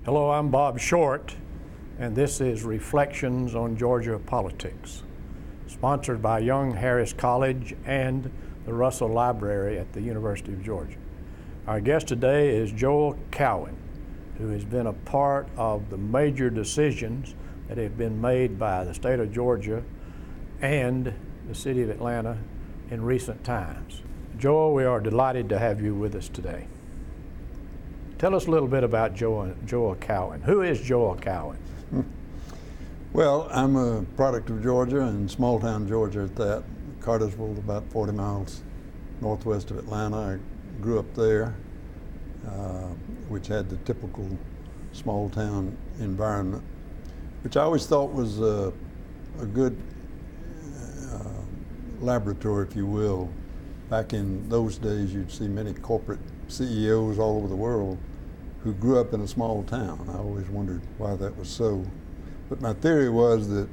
Hello, I'm Bob Short, and this is Reflections on Georgia Politics, sponsored by Young Harris College and the Russell Library at the University of Georgia. Our guest today is Joel Cowan, who has been a part of the major decisions that have been made by the state of Georgia and the city of Atlanta in recent times. Joel, we are delighted to have you with us today. Tell us a little bit about Joel Cowan. Who is Joel Cowan? Well, I'm a product of Georgia, and small town Georgia at that. Cartersville, about 40 miles northwest of Atlanta. I grew up there, which had the typical small town environment, which I always thought was a good laboratory, if you will. Back in those days, you'd see many corporate CEOs all over the world who grew up in a small town. I always wondered why that was so. But my theory was that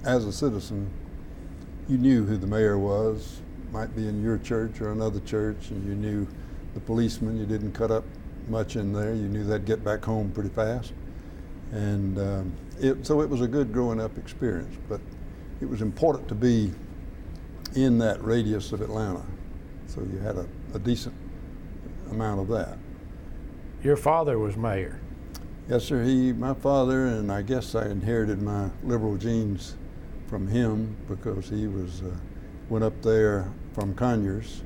as a citizen, you knew who the mayor was, might be in your church or another church, and you knew the policeman. You didn't cut up much in there. You knew they'd get back home pretty fast. And so it was a good growing up experience, but it was important to be in that radius of Atlanta. So you had a decent amount of that. Your father was mayor. Yes, sir. My father, and I guess I inherited my liberal genes from him because he went up there from Conyers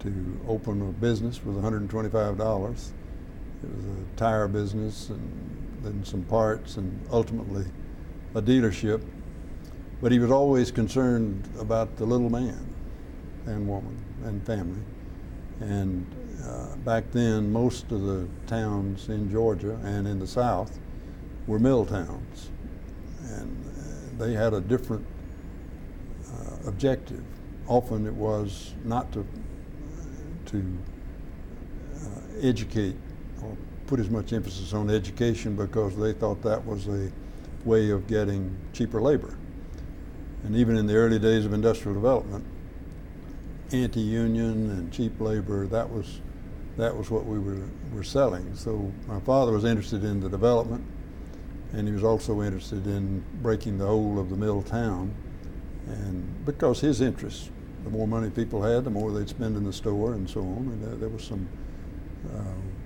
to open a business with $125. It was a tire business and then some parts and ultimately a dealership. But he was always concerned about the little man and woman and family. And back then, most of the towns in Georgia and in the South were mill towns. And they had a different objective. Often it was not to educate or put as much emphasis on education because they thought that was a way of getting cheaper labor. And even in the early days of industrial development, anti-union and cheap labor, that was what we were selling. So my father was interested in the development, and he was also interested in breaking the hold of the mill town. And because his interests, the more money people had, the more they'd spend in the store and so on. And there was some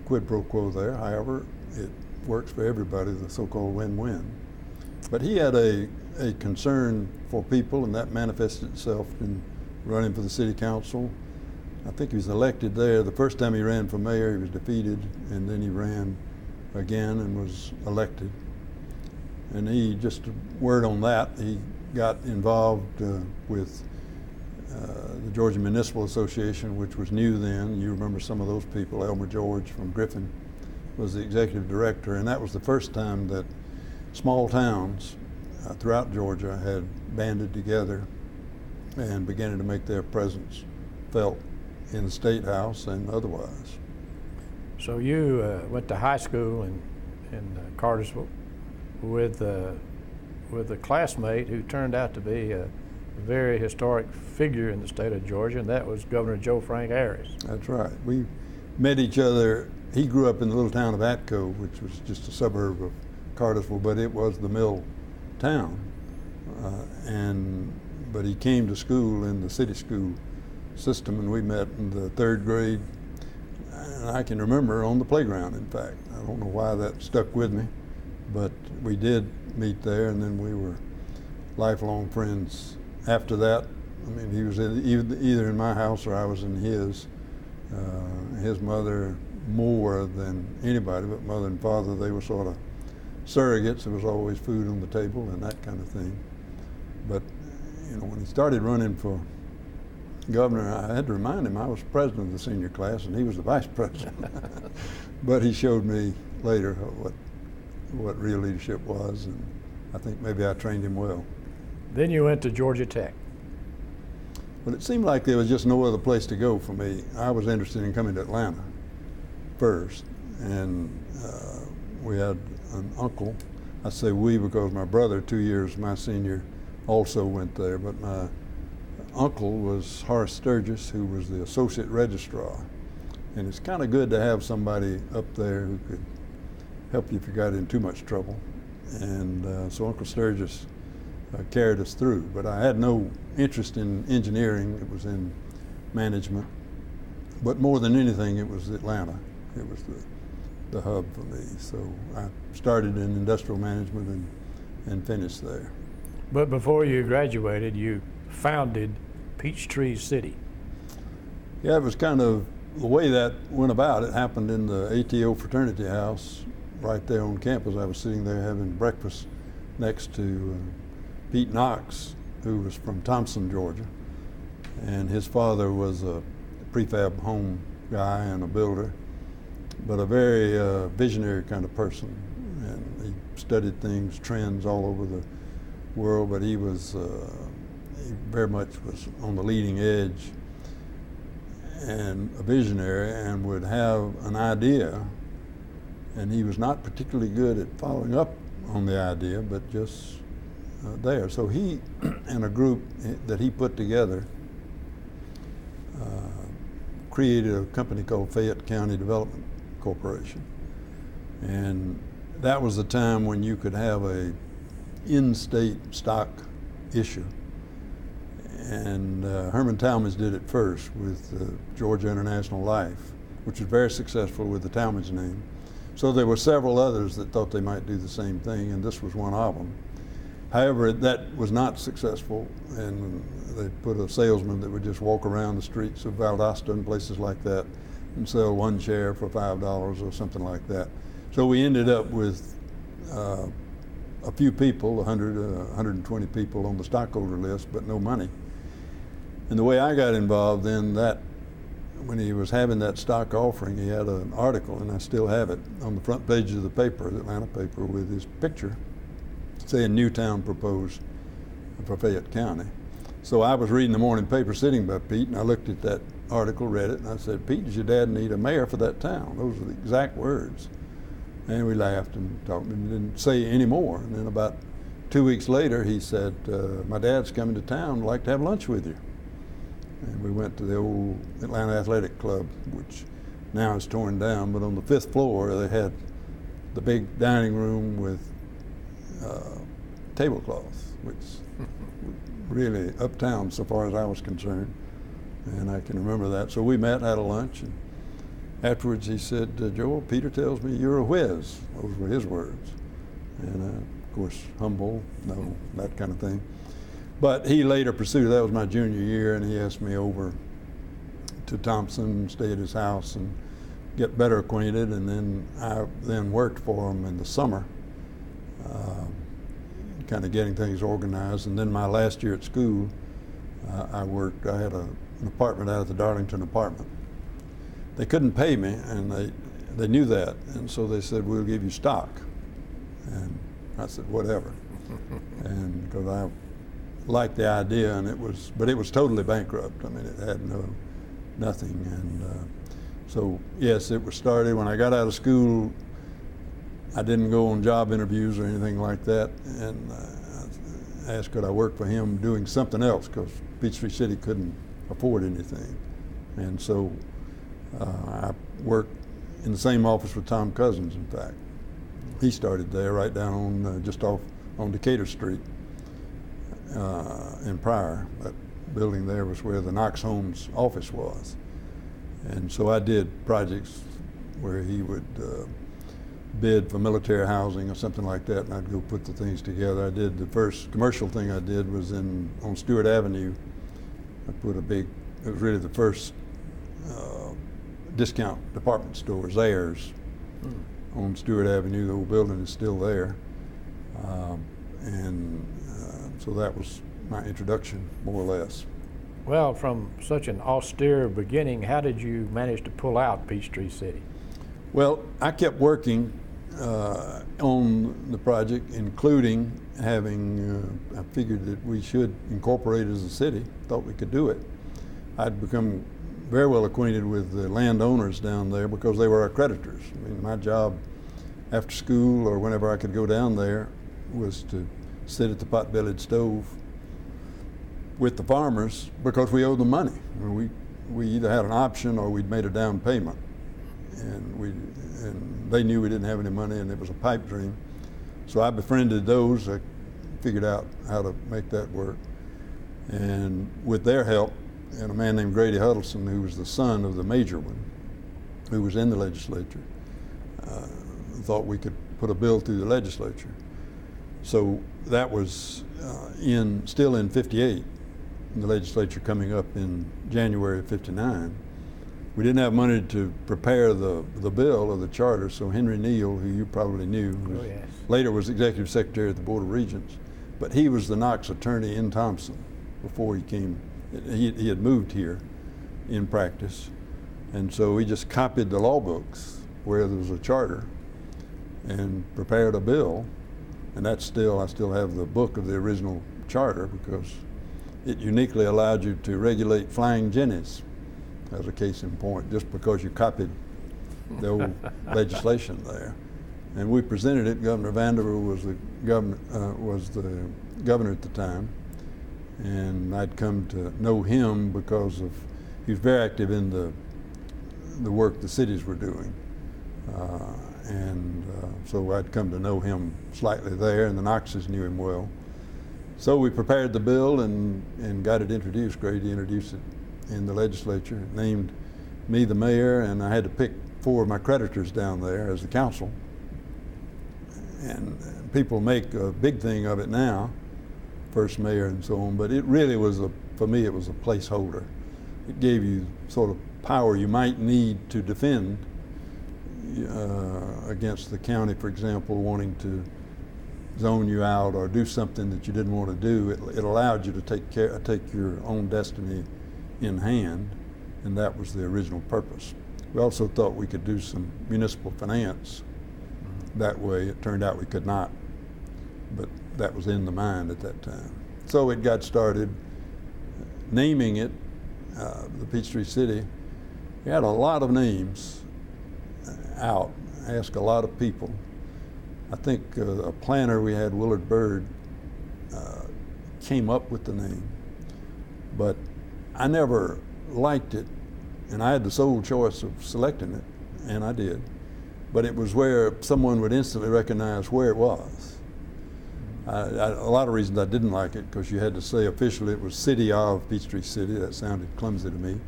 quid pro quo there. However, it works for everybody, the so-called win-win. But he had a concern for people, and that manifested itself in running for the city council. I think he was elected there. The first time he ran for mayor, he was defeated, and then he ran again and was elected. And just a word on that, he got involved with the Georgia Municipal Association, which was new then. You remember some of those people. Elmer George from Griffin was the executive director, and that was the first time that small towns throughout Georgia had banded together and began to make their presence felt in the State House and otherwise. So you went to high school in Cartersville with a classmate who turned out to be a very historic figure in the state of Georgia, and that was Governor Joe Frank Harris. That's right. We met each other. He grew up in the little town of Atco, which was just a suburb of Cartersville, but it was the mill town. But he came to school in the city school system, and we met in the third grade. And I can remember on the playground, in fact. I don't know why that stuck with me, but we did meet there, and then we were lifelong friends after that. I mean, he was either in my house or I was in his. His mother more than anybody, but mother and father, they were sort of surrogates. There was always food on the table and that kind of thing. But when he started running for governor, I had to remind him I was president of the senior class and he was the vice president. But he showed me later what real leadership was, and I think maybe I trained him well. Then you went to Georgia Tech. Well, it seemed like there was just no other place to go for me. I was interested in coming to Atlanta first, and we had an uncle. I say we because my brother, 2 years my senior, also went there, but my uncle was Horace Sturgis, who was the associate registrar. And it's kind of good to have somebody up there who could help you if you got in too much trouble. And so Uncle Sturgis carried us through. But I had no interest in engineering. It was in management. But more than anything, it was Atlanta. It was the hub for me. So I started in industrial management and finished there. But before you graduated, you founded Peachtree City. Yeah, it was kind of the way that went about. It happened in the ATO fraternity house right there on campus. I was sitting there having breakfast next to Pete Knox, who was from Thompson, Georgia. And his father was a prefab home guy and a builder, but a very visionary kind of person. And he studied things, trends all over the world, but he was he very much was on the leading edge and a visionary, and would have an idea, and he was not particularly good at following up on the idea, but just there. So he and a group that he put together created a company called Fayette County Development Corporation. And that was the time when you could have a in-state stock issue. And Herman Talmadge did it first with Georgia International Life, which was very successful with the Talmadge name. So there were several others that thought they might do the same thing, and this was one of them. However, that was not successful, and they put a salesman that would just walk around the streets of Valdosta and places like that and sell one share for $5 or something like that. So we ended up with a few people, 120 people on the stockholder list, but no money. And the way I got involved then, that when he was having that stock offering, he had an article, and I still have it, on the front page of the paper, the Atlanta paper, with his picture saying Newtown proposed for Fayette County. So I was reading the morning paper sitting by Pete, and I looked at that article, read it, and I said, "Pete, does your dad need a mayor for that town?" Those are the exact words. And we laughed and talked and didn't say any more. And then about 2 weeks later, he said, "My dad's coming to town, I'd like to have lunch with you." And we went to the old Atlanta Athletic Club, which now is torn down, but on the 5th floor, they had the big dining room with tablecloths, which really uptown so far as I was concerned. And I can remember that. So we met, had a lunch, and afterwards he said, "Joel, Peter tells me you're a whiz." Those were his words. And of course, humble, no, that kind of thing. But he later pursued, that was my junior year, and he asked me over to Thompson, stay at his house and get better acquainted. And then I worked for him in the summer, kind of getting things organized. And then my last year at school, I had an apartment out at the Darlington apartment. They couldn't pay me, and they knew that, and so they said, "We'll give you stock." And I said, "Whatever." And because I liked the idea, but it was totally bankrupt. I mean, it had nothing. And so yes, it was started. When I got out of school, I didn't go on job interviews or anything like that, and I asked could I work for him doing something else, because Peachtree City couldn't afford anything. And so I worked in the same office with Tom Cousins, in fact. He started there right down on just off on Decatur Street in Pryor. That building there was where the Knox Homes office was. And so I did projects where he would bid for military housing or something like that, and I'd go put the things together. I did the first commercial thing I did was on Stewart Avenue. I put it was really the first discount department store, Zayre's, on Stewart Avenue. The old building is still there. So that was my introduction, more or less. Well, from such an austere beginning, how did you manage to pull out Peachtree City? Well, I kept working on the project, including having, I figured that we should incorporate as a city, thought we could do it. I'd become very well acquainted with the landowners down there because they were our creditors. I mean, my job after school or whenever I could go down there was to sit at the pot-bellied stove with the farmers because we owed them money. I mean, we either had an option or we'd made a down payment. and they knew we didn't have any money, and it was a pipe dream. So I befriended those. I figured out how to make that work, and with their help, and a man named Grady Huddleston, who was the son of the major one, who was in the legislature, thought we could put a bill through the legislature. So that was still in '58, the legislature coming up in January of '59. We didn't have money to prepare the bill or the charter, so Henry Neal, who you probably knew, later was executive secretary at the Board of Regents, but he was the Knox attorney in Thompson before he came. He had moved here in practice, and so he just copied the law books where there was a charter and prepared a bill, and I still have the book of the original charter because it uniquely allowed you to regulate flying jennies, as a case in point, just because you copied the old legislation there. And we presented it. Governor Vanderbilt was the governor at the time, and I'd come to know him because he was very active in the work the cities were doing. So I'd come to know him slightly there, and the Knoxes knew him well. So we prepared the bill and got it introduced. Grady introduced it in the legislature, named me the mayor, and I had to pick 4 of my creditors down there as the council. And people make a big thing of it now, first mayor and so on, but it really was, for me, it was a placeholder. It gave you sort of power you might need to defend against the county, for example, wanting to zone you out or do something that you didn't want to do. It allowed you to take your own destiny in hand, and that was the original purpose. We also thought we could do some municipal finance that way. It turned out we could not, but that was in the mind at that time. So it got started. Naming it, the Peachtree City, we had a lot of names out, asked a lot of people. I think a planner we had, Willard Bird, came up with the name, but I never liked it, and I had the sole choice of selecting it, and I did. But it was where someone would instantly recognize where it was. A lot of reasons I didn't like it, because you had to say officially it was City of Peachtree City. That sounded clumsy to me.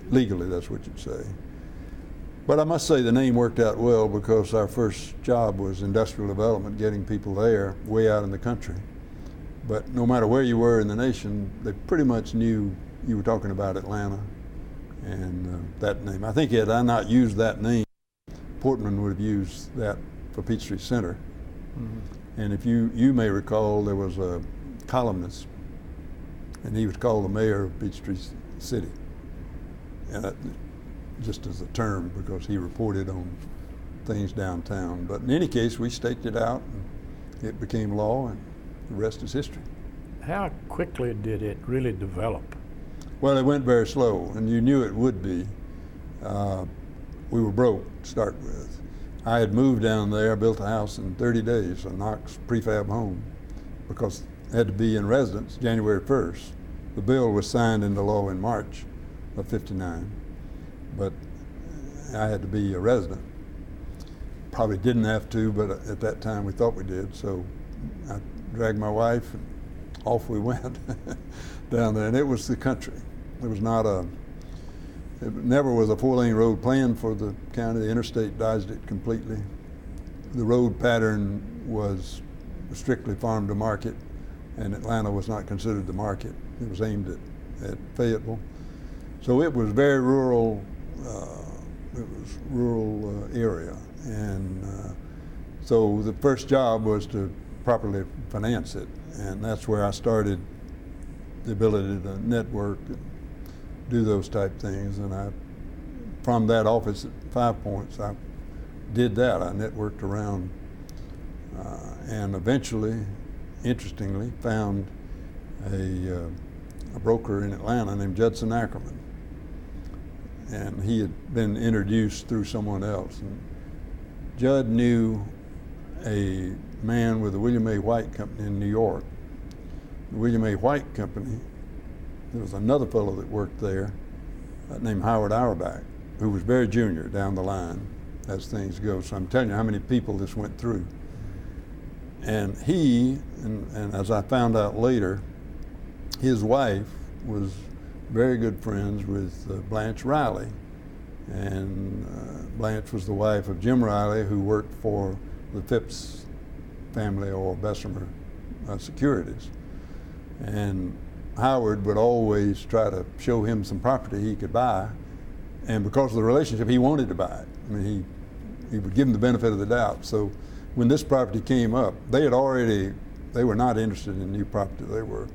Legally, that's what you'd say. But I must say the name worked out well, because our first job was industrial development, getting people there way out in the country. But no matter where you were in the nation, they pretty much knew you were talking about Atlanta and that name. I think had I not used that name, Portman would have used that for Peachtree Center. Mm-hmm. And if you may recall, there was a columnist, and he was called the mayor of Peachtree City. And that, just as a term, because he reported on things downtown. But in any case, we staked it out, and it became law, and the rest is history. How quickly did it really develop? Well, it went very slow, and you knew it would be. We were broke to start with. I had moved down there, built a house in 30 days, a Knox prefab home, because it had to be in residence January 1st. The bill was signed into law in March of '59, but I had to be a resident. Probably didn't have to, but at that time we thought we did, so I dragged my wife, and off we went down there, and it was the country. It was not it never was a 4-lane road planned for the county. The interstate dodged it completely. The road pattern was strictly farm to market, and Atlanta was not considered the market. It was aimed at Fayetteville. So it was very rural, area. And so the first job was to properly finance it. And that's where I started the ability to network and do those type things. And from that office at 5 Points, I did that. I networked around and eventually, interestingly, found a broker in Atlanta named Judson Ackerman. And he had been introduced through someone else. And Judd knew a man with the William A. White Company in New York. The William A. White Company, there was another fellow that worked there named Howard Auerbach. who was very junior down the line as things go. So I'm telling you how many people this went through. And he, and as I found out later, his wife was very good friends with Blanche Riley. And Blanche was the wife of Jim Riley, who worked for the Phipps family or Bessemer Securities. And Howard would always try to show him some property he could buy. And because of the relationship, he wanted to buy it. I mean, he would give him the benefit of the doubt. So when this property came up, they were not interested in new property. They were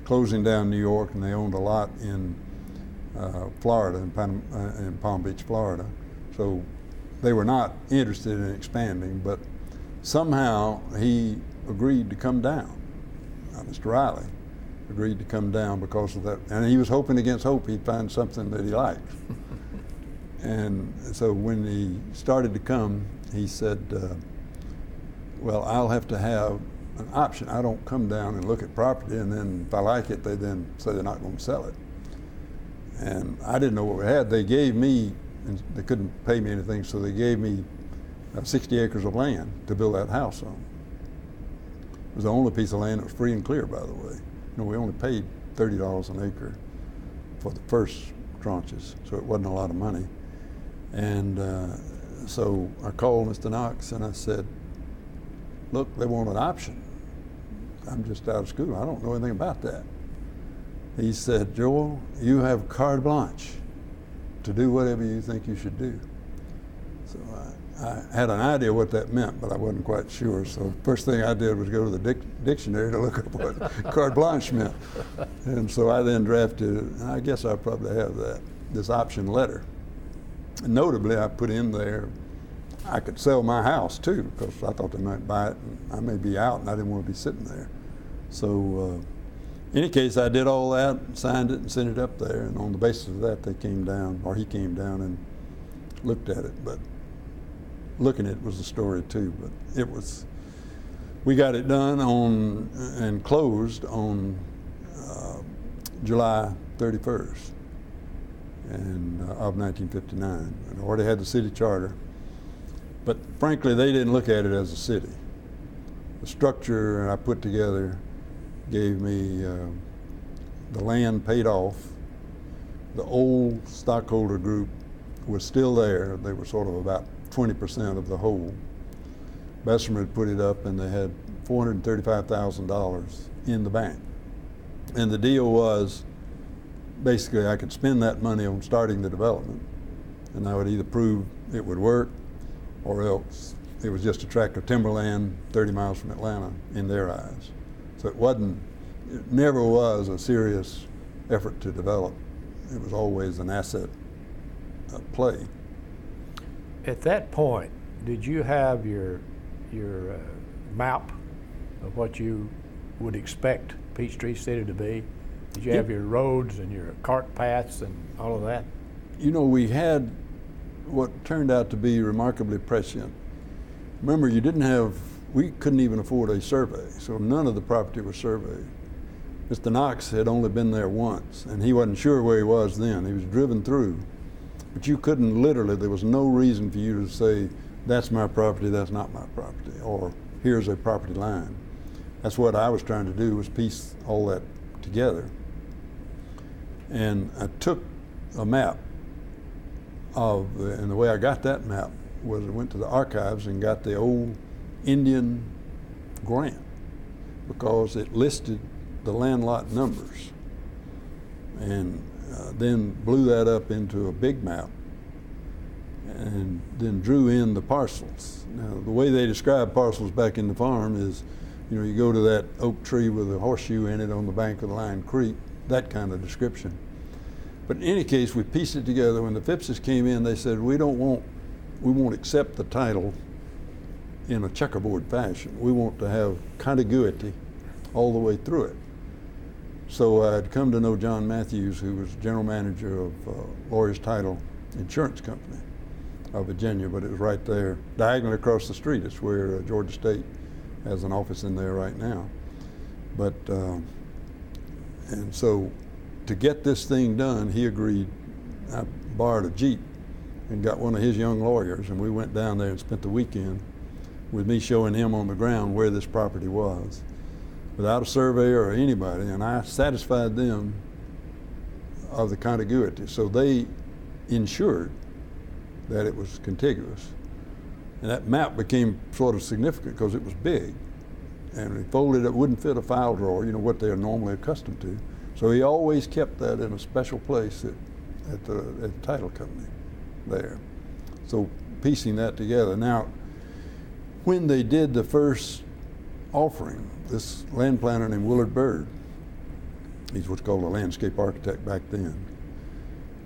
closing down New York, and they owned a lot in Florida, in Palm Beach, Florida. So they were not interested in expanding, but somehow he agreed to come down. Mr. Riley agreed to come down because of that. And he was hoping against hope he'd find something that he liked. And so when he started to come, he said, well, I'll have to have an option. I don't come down and look at property, and then if I like it, they then say they're not going to sell it. And I didn't know what we had. They gave me, and they couldn't pay me anything, so they gave me 60 acres of land to build that house on. It was the only piece of land that was free and clear, by the way. You know, we only paid $30 an acre for the first tranches, so it wasn't a lot of money. And so I called Mr. Knox and I said, look, they want an option. I'm just out of school. I don't know anything about that. He said, Joel, you have carte blanche to do whatever you think you should do. So I had an idea what that meant, but I wasn't quite sure. So first thing I did was go to the dictionary to look up what carte blanche meant. And so I then drafted, and I guess I probably have this option letter. And notably, I put in there, I could sell my house too, because I thought they might buy it, and I may be out, and I didn't want to be sitting there. So in any case, I did all that, signed it, and sent it up there, and on the basis of that, they came down, or he came down and looked at it. But looking at it was a story too, but it was, we got it done on and closed on July 31st of 1959. And I already had the city charter, but frankly, they didn't look at it as a city. The structure I put together gave me the land paid off. The old stockholder group was still there. They were sort of about 20% of the whole. Bessemer had put it up, and they had $435,000 in the bank. And the deal was, basically, I could spend that money on starting the development, and I would either prove it would work, or else it was just a tract of timberland 30 miles from Atlanta in their eyes. So it never was a serious effort to develop. It was always an asset play. At that point, did you have your map of what you would expect Peachtree City to be? Did you have your roads and your cart paths and all of that? You know, we had what turned out to be remarkably prescient. Remember, we couldn't even afford a survey, so none of the property was surveyed. Mr. Knox had only been there once, and he wasn't sure where he was then. He was driven through. But you couldn't literally, there was no reason for you to say, that's my property, that's not my property, or here's a property line. That's what I was trying to do, was piece all that together. And I took a map and the way I got that map was I went to the archives and got the old Indian grant, because it listed the land lot numbers, and then blew that up into a big map and then drew in the parcels. Now, the way they describe parcels back in the farm is, you know, you go to that oak tree with a horseshoe in it on the bank of the Lion Creek, that kind of description. But in any case, we pieced it together. When the Phippses came in, they said, we won't accept the title in a checkerboard fashion. We want to have contiguity all the way through it. So I'd come to know John Matthews, who was general manager of Lawyers Title Insurance Company of Virginia, but it was right there, diagonally across the street. It's where Georgia State has an office in there right now. But, and so to get this thing done, he agreed. I borrowed a Jeep and got one of his young lawyers, and we went down there and spent the weekend with me showing him on the ground where this property was, without a surveyor or anybody, and I satisfied them of the contiguity. So they ensured that it was contiguous. And that map became sort of significant because it was big. And he folded it, wouldn't fit a file drawer, you know, what they're normally accustomed to. So he always kept that in a special place at the title company there. So piecing that together. Now, when they did the first offering, this land planner named Willard Bird, he's what's called a landscape architect back then,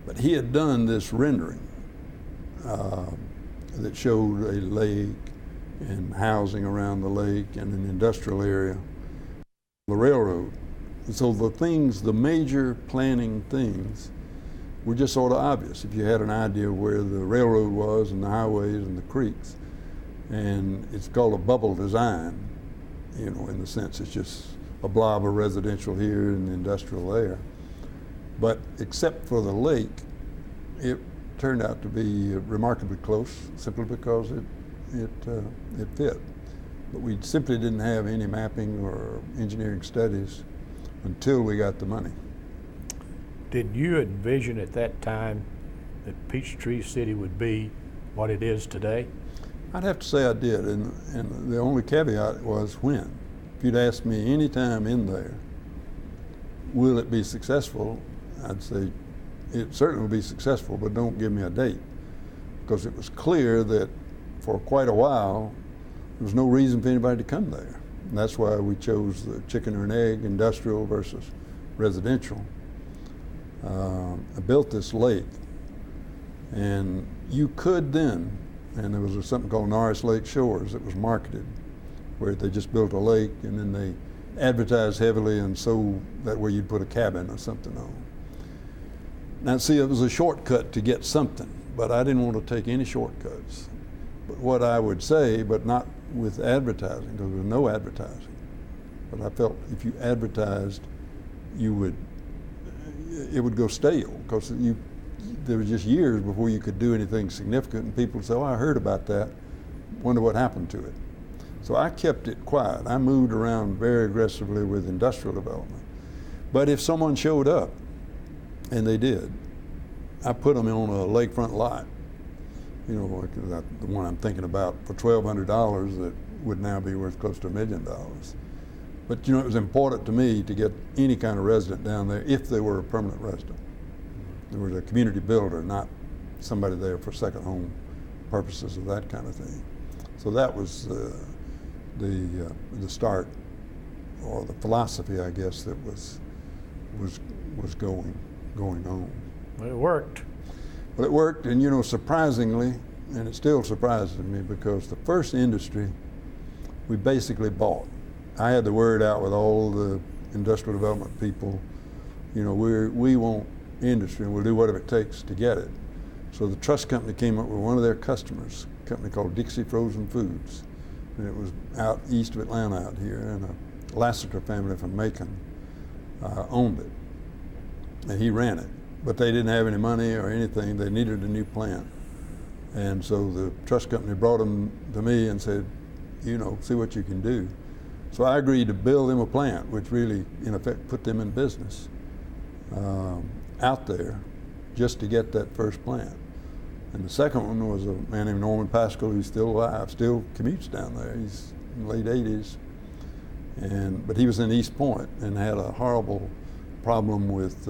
but he had done this rendering that showed a lake and housing around the lake and an industrial area, the railroad. And so the major planning things were just sort of obvious if you had an idea where the railroad was and the highways and the creeks. And it's called a bubble design, you know, in the sense it's just a blob of residential here and industrial there. But except for the lake, it turned out to be remarkably close simply because it fit. But we simply didn't have any mapping or engineering studies until we got the money. Did you envision at that time that Peachtree City would be what it is today? I'd have to say I did, and the only caveat was when. If you'd asked me any time in there, will it be successful, I'd say it certainly will be successful, but don't give me a date. Because it was clear that for quite a while, there was no reason for anybody to come there. And that's why we chose the chicken or an egg, industrial versus residential. I built this lake, and you could then, and there was something called Norris Lake Shores that was marketed, where they just built a lake and then they advertised heavily, and so that way you'd put a cabin or something on. Now see, it was a shortcut to get something, but I didn't want to take any shortcuts. But what I would say, but not with advertising, because there was no advertising, but I felt if you advertised, it would go stale, because there was just years before you could do anything significant, and people would say, oh, I heard about that, wonder what happened to it. So I kept it quiet. I moved around very aggressively with industrial development. But if someone showed up, and they did, I put them on a lakefront lot, you know, like the one I'm thinking about, for $1,200 that would now be worth close to $1 million. But you know, it was important to me to get any kind of resident down there if they were a permanent resident. There was a community builder, not somebody there for second home purposes of that kind of thing. So that was the start, or the philosophy, I guess, that was going on. Well, it worked. Well, it worked, and you know, surprisingly, and it still surprises me, because the first industry we basically bought. I had the word out with all the industrial development people, you know, we want industry and we'll do whatever it takes to get it. So the trust company came up with one of their customers, a company called Dixie Frozen Foods. And it was out east of Atlanta out here, and a Lassiter family from Macon owned it. And he ran it. But they didn't have any money or anything. They needed a new plant. And so the trust company brought them to me and said, you know, see what you can do. So I agreed to build them a plant, which really, in effect, put them in business out there just to get that first plant. And the second one was a man named Norman Pascal, who's still alive, still commutes down there. He's in the late 80s. But he was in East Point and had a horrible problem with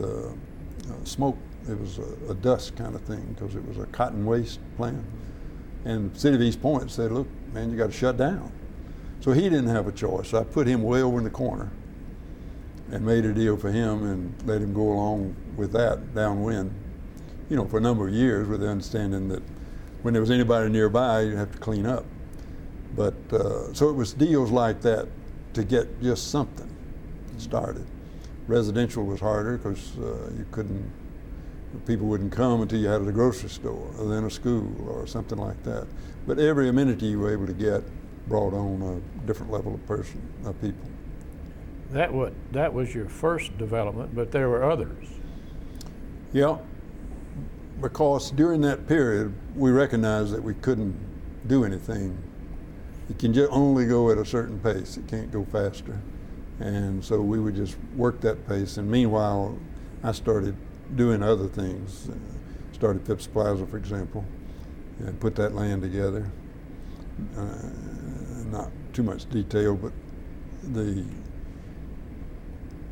smoke. It was a dust kind of thing because it was a cotton waste plant. And the city of East Point said, look, man, you got to shut down. So he didn't have a choice. I put him way over in the corner and made a deal for him and let him go along with that downwind, you know, for a number of years, with the understanding that when there was anybody nearby, you'd have to clean up. But so it was deals like that to get just something started. Residential was harder because people wouldn't come until you had a grocery store or then a school or something like that. But every amenity you were able to get brought on a different level of people. That was your first development, but there were others. Yeah. because during that period, we recognized that we couldn't do anything. It can only go at a certain pace. It can't go faster. And so we would just work that pace. And meanwhile, I started doing other things. Started Phipps Plaza, for example, and put that land together. Not too much detail, but the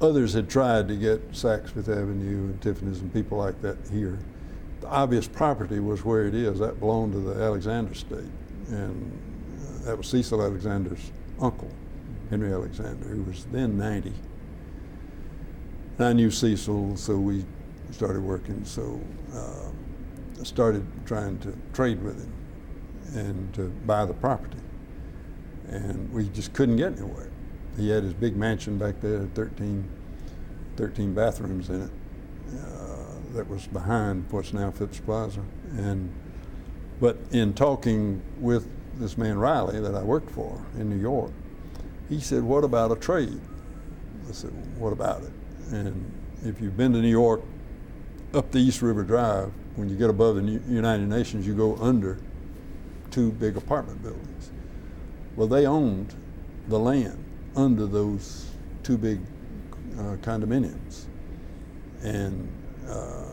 others had tried to get Saks Fifth Avenue and Tiffany's and people like that here. The obvious property was where it is. That belonged to the Alexander estate, and that was Cecil Alexander's uncle, Henry Alexander, who was then 90. And I knew Cecil, so we started working. So I started trying to trade with him and to buy the property. And we just couldn't get anywhere. He had his big mansion back there, 13 bathrooms in it, that was behind what's now Phipps Plaza. But in talking with this man Riley that I worked for in New York, he said, "What about a trade?" I said, "What about it?" And if you've been to New York, up the East River Drive, when you get above the United Nations, you go under 2 big apartment buildings. Well, they owned the land under those 2 big condominiums. And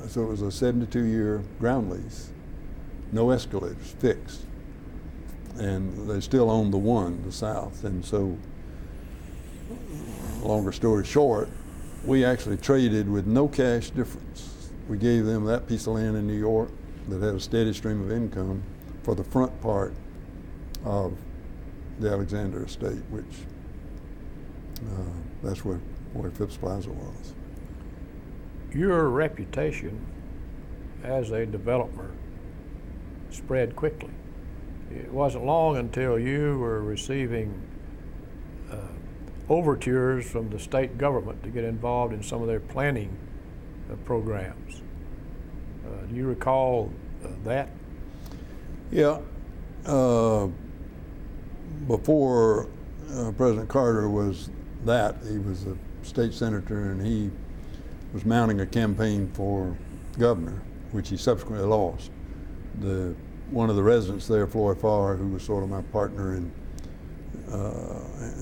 so it was a 72-year ground lease, no escalators, fixed. And they still owned the one, the south. And so, longer story short, we actually traded with no cash difference. We gave them that piece of land in New York that had a steady stream of income for the front part of the Alexander estate, which that's where Phipps Plaza was. Your reputation as a developer spread quickly. It wasn't long until you were receiving overtures from the state government to get involved in some of their planning programs. Do you recall that? Yeah. Before President Carter was that, he was a state senator, and he was mounting a campaign for governor, which he subsequently lost. One of the residents there, Floyd Farr, who was sort of my partner, and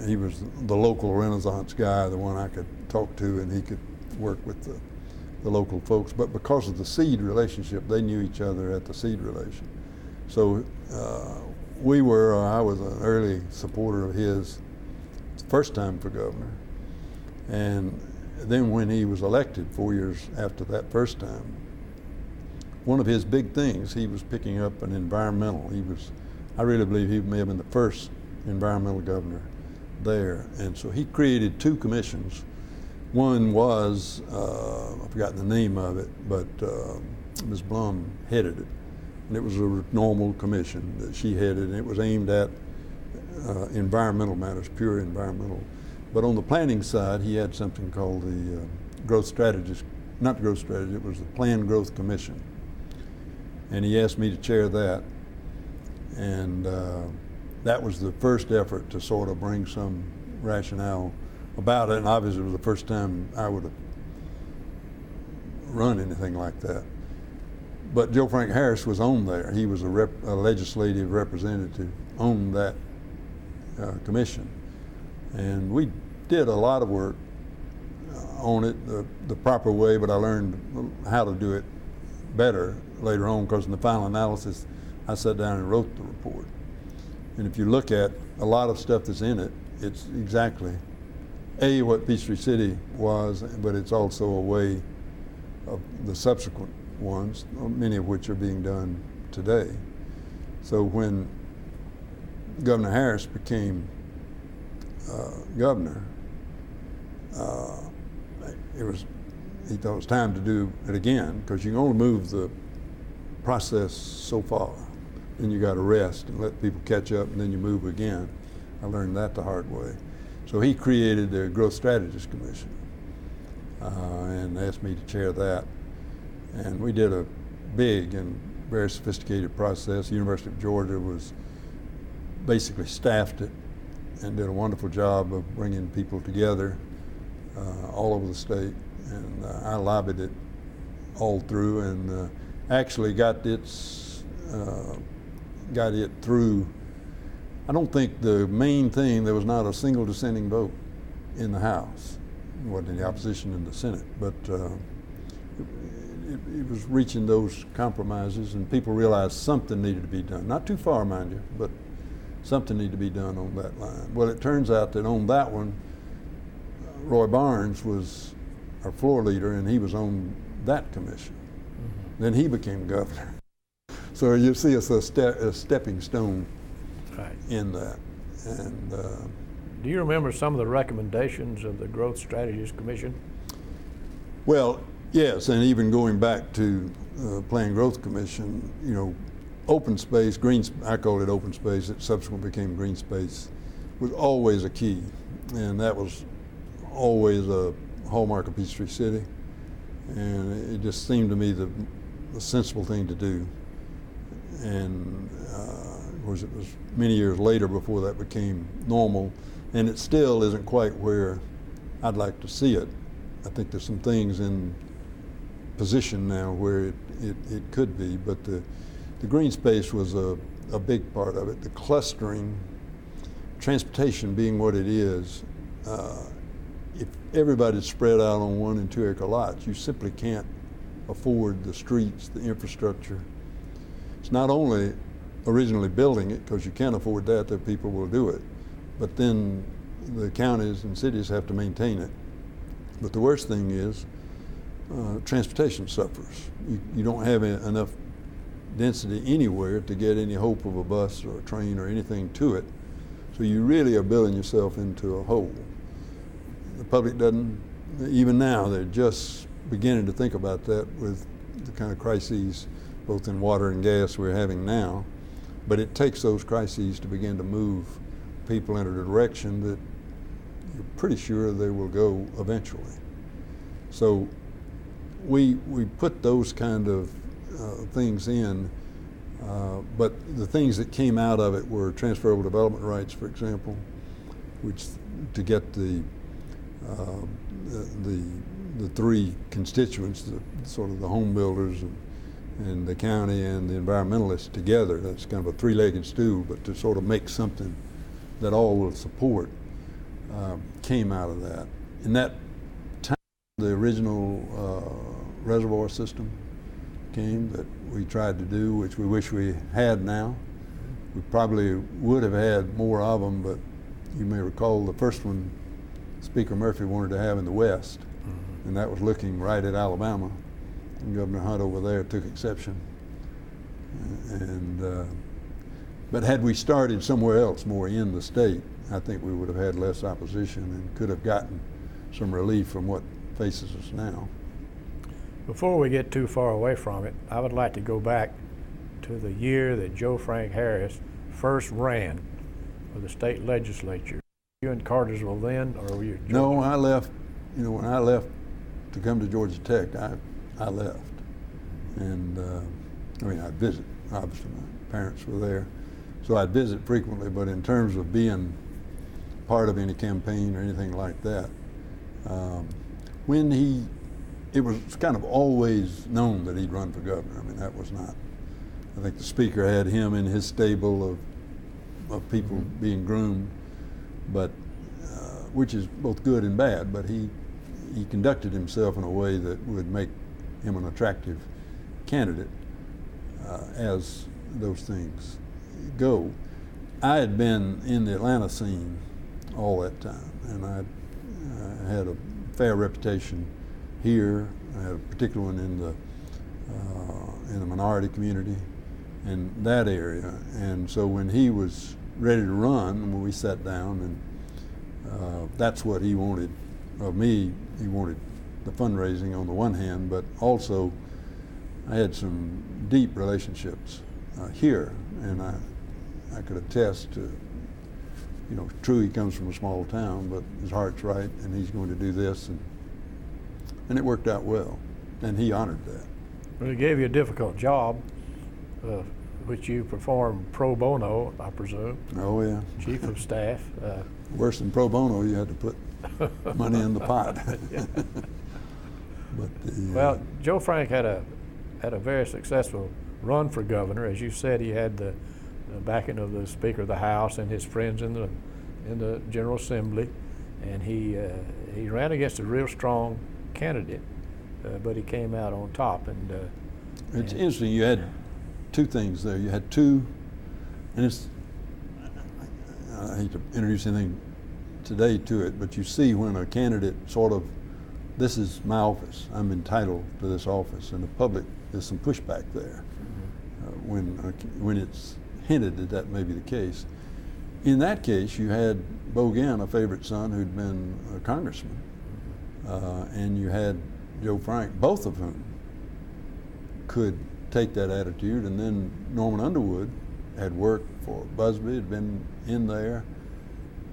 he was the local Renaissance guy, the one I could talk to, and he could work with the local folks. But because of the seed relationship, they knew each other at the seed relation. So I was an early supporter of his first time for governor. And then when he was elected 4 years after that first time, one of his big things, he was picking up an environmental. I really believe he may have been the first environmental governor there. And so he created 2 commissions. One was, I've forgotten the name of it, but Ms. Blum headed it. And it was a normal commission that she headed, and it was aimed at environmental matters, pure environmental. But on the planning side, he had something called the growth strategist, not growth strategy, it was the Planned Growth Commission. And he asked me to chair that. And that was the first effort to sort of bring some rationale about it. And obviously it was the first time I would have run anything like that. But Joe Frank Harris was on there. He was a legislative representative on that commission. And we did a lot of work on it the proper way, but I learned how to do it better later on, because in the final analysis, I sat down and wrote the report. And if you look at a lot of stuff that's in it, it's exactly what Peachtree City was, but it's also a way of the subsequent ones, many of which are being done today. So when Governor Harris became governor, he thought it was time to do it again, because you can only move the process so far. Then you got to rest and let people catch up, and then you move again. I learned that the hard way. So he created the Growth Strategist Commission and asked me to chair that. And we did a big and very sophisticated process. The University of Georgia basically staffed it and did a wonderful job of bringing people together all over the state. And I lobbied it all through, and actually got it through. I don't think the main thing, there was not a single dissenting vote in the House. There wasn't any opposition in the Senate, but it was reaching those compromises, and people realized something needed to be done. Not too far, mind you, but something needed to be done on that line. Well, it turns out that on that one, Roy Barnes was our floor leader, and he was on that commission. Mm-hmm. Then he became governor. So you see it's a stepping stone in that. And do you remember some of the recommendations of the Growth Strategies Commission? Well, yes, and even going back to Planned Growth Commission, you know, open space, I called it open space, it subsequently became green space, was always a key. And that was always a hallmark of Peachtree City. And it just seemed to me the sensible thing to do. And of course, it was many years later before that became normal, and it still isn't quite where I'd like to see it. I think there's some things in position now where it could be, but the green space was a big part of it. The clustering, transportation being what it is, if everybody's spread out on 1 and 2 acre lots, you simply can't afford the streets, the infrastructure. It's not only originally building it, because you can't afford that people will do it, but then the counties and cities have to maintain it. But the worst thing is transportation suffers. You don't have enough density anywhere to get any hope of a bus or a train or anything to it. So you really are building yourself into a hole. The public doesn't, even now, they're just beginning to think about that with the kind of crises both in water and gas we're having now. But it takes those crises to begin to move people in a direction that you're pretty sure they will go eventually. So we put those kind of things in, but the things that came out of it were transferable development rights, for example, which to get the three constituents, sort of the home builders and the county and the environmentalists together. That's kind of a three-legged stool, but to sort of make something that all will support came out of that. In that time, the original reservoir system came that we tried to do, which we wish we had now. We probably would have had more of them, but you may recall the first one Speaker Murphy wanted to have in the West, and that was looking right at Alabama. And Governor Hunt over there took exception. But had we started somewhere else more in the state, I think we would have had less opposition and could have gotten some relief from what faces us now. Before we get too far away from it, I would like to go back to the year that Joe Frank Harris first ran for the state legislature. You in Cartersville then, or were you? No, I left. You know, when I left to come to Georgia Tech, I left, and I mean, I'd visit. Obviously, my parents were there, so I'd visit frequently. But in terms of being part of any campaign or anything like that, it was kind of always known that he'd run for governor. I mean, that was not. I think the speaker had him in his stable of people being groomed, but which is both good and bad. But he conducted himself in a way that would make him an attractive candidate as those things go. I had been in the Atlanta scene all that time, and I had a fair reputation here. I had a particular one in the minority community in that area, and so when he was ready to run, when we sat down, and that's what he wanted of me. He wanted the fundraising on the one hand, but also I had some deep relationships here, and I could attest to, you know, true, he comes from a small town, but his heart's right, and he's going to do this, and it worked out well, and he honored that. Well, he gave you a difficult job, which you performed pro bono, I presume. Oh yeah. Chief of staff. Worse than pro bono, you had to put money in the pot. Well, Joe Frank had had a very successful run for governor. As you said, he had the backing of the Speaker of the House and his friends in the General Assembly, and he ran against a real strong candidate, but he came out on top. And it's interesting. You had two things there. You had two, and I hate to introduce anything today to it, but you see when a candidate sort of, this is my office, I'm entitled to this office, and the public, there's some pushback there when it's hinted that that may be the case. In that case, you had Bogan, a favorite son who'd been a congressman, and you had Joe Frank, both of whom could take that attitude. And then Norman Underwood had worked for Busby, had been in there.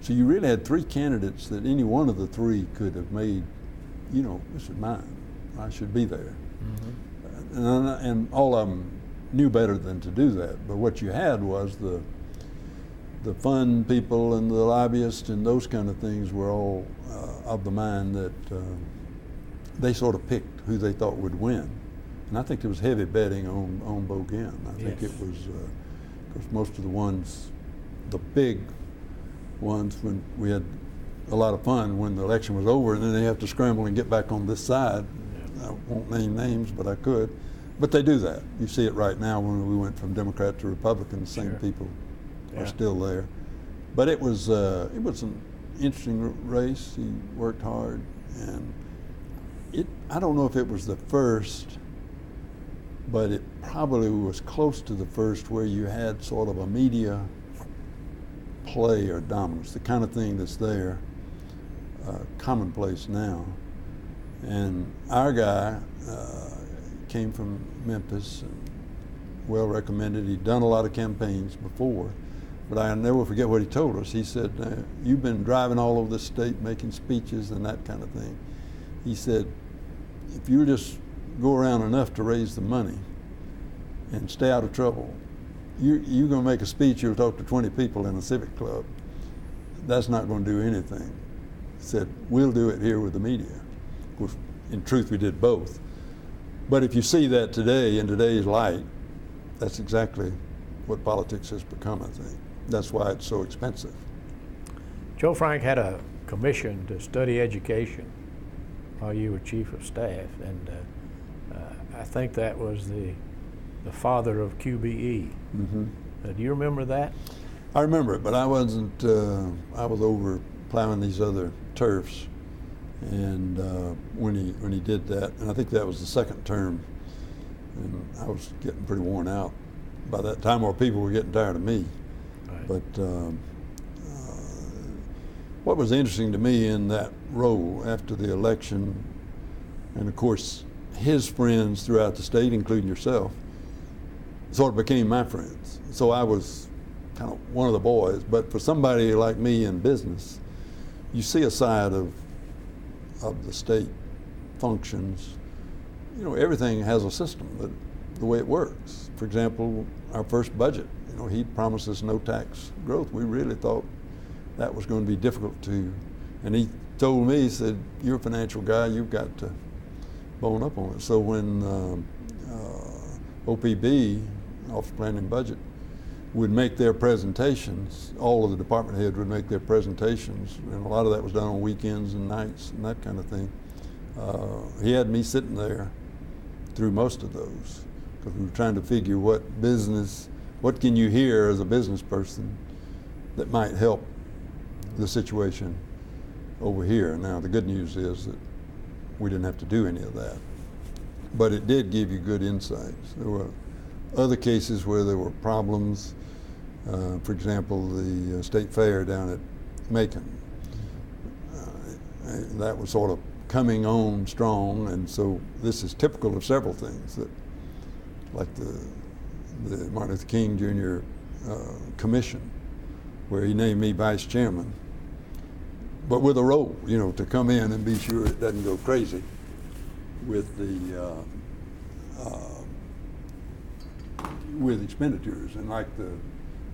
So you really had three candidates that any one of the three could have made, you know, this is mine, I should be there. And all of them knew better than to do that. But what you had was the fun people and the lobbyists and those kind of things were all of the mind that they sort of picked who they thought would win. And I think there was heavy betting on Bogan. I think it was, because most of the ones, the big ones, when we had a lot of fun when the election was over, and then they have to scramble and get back on this side. I won't name names, but I could. But they do that. You see it right now when we went from Democrat to Republican, the same people are still there. But it was an interesting race. He worked hard, and I don't know if it was the first, but it probably was close to the first where you had sort of a media play or dominance, the kind of thing that's there, commonplace now. And our guy came from Memphis, and well recommended. He'd done a lot of campaigns before, but I'll never forget what he told us. He said, you've been driving all over the state, making speeches and that kind of thing. He said, if you just go around enough to raise the money and stay out of trouble, you're going to make a speech, you'll talk to 20 people in a civic club. That's not going to do anything. He said, we'll do it here with the media. Of course, in truth, we did both. But if you see that today, in today's light, that's exactly what politics has become, I think. That's why it's so expensive. Joe Frank had a commission to study education while you were chief of staff, and I think that was the father of QBE. Do you remember that? I remember it, but I wasn't, I was over plowing these other turfs, and when he did that, and I think that was the second term, and I was getting pretty worn out by that time, or people were getting tired of me. Right. But what was interesting to me in that role after the election, and of course his friends throughout the state, including yourself, sort of became my friends. So I was kind of one of the boys, but for somebody like me in business, you see a side of the state functions. You know, everything has a system, that the way it works. For example, our first budget, you know, he promised us no tax growth. We really thought that was going to be difficult to, and he told me, he said, you're a financial guy, you've got to bone up on it. So when OPB, Office of Planning and Budget, would make their presentations, all of the department heads would make their presentations, and a lot of that was done on weekends and nights and that kind of thing. He had me sitting there through most of those, because we were trying to figure what can you hear as a business person that might help the situation over here. Now the good news is that we didn't have to do any of that, but it did give you good insights. There were other cases where there were problems. For example, the state fair down at Macon. That was sort of coming on strong, and so this is typical of several things, that like the Martin Luther King Jr. Commission, where he named me vice chairman, but with a role, you know, to come in and be sure it doesn't go crazy with the with expenditures. And like the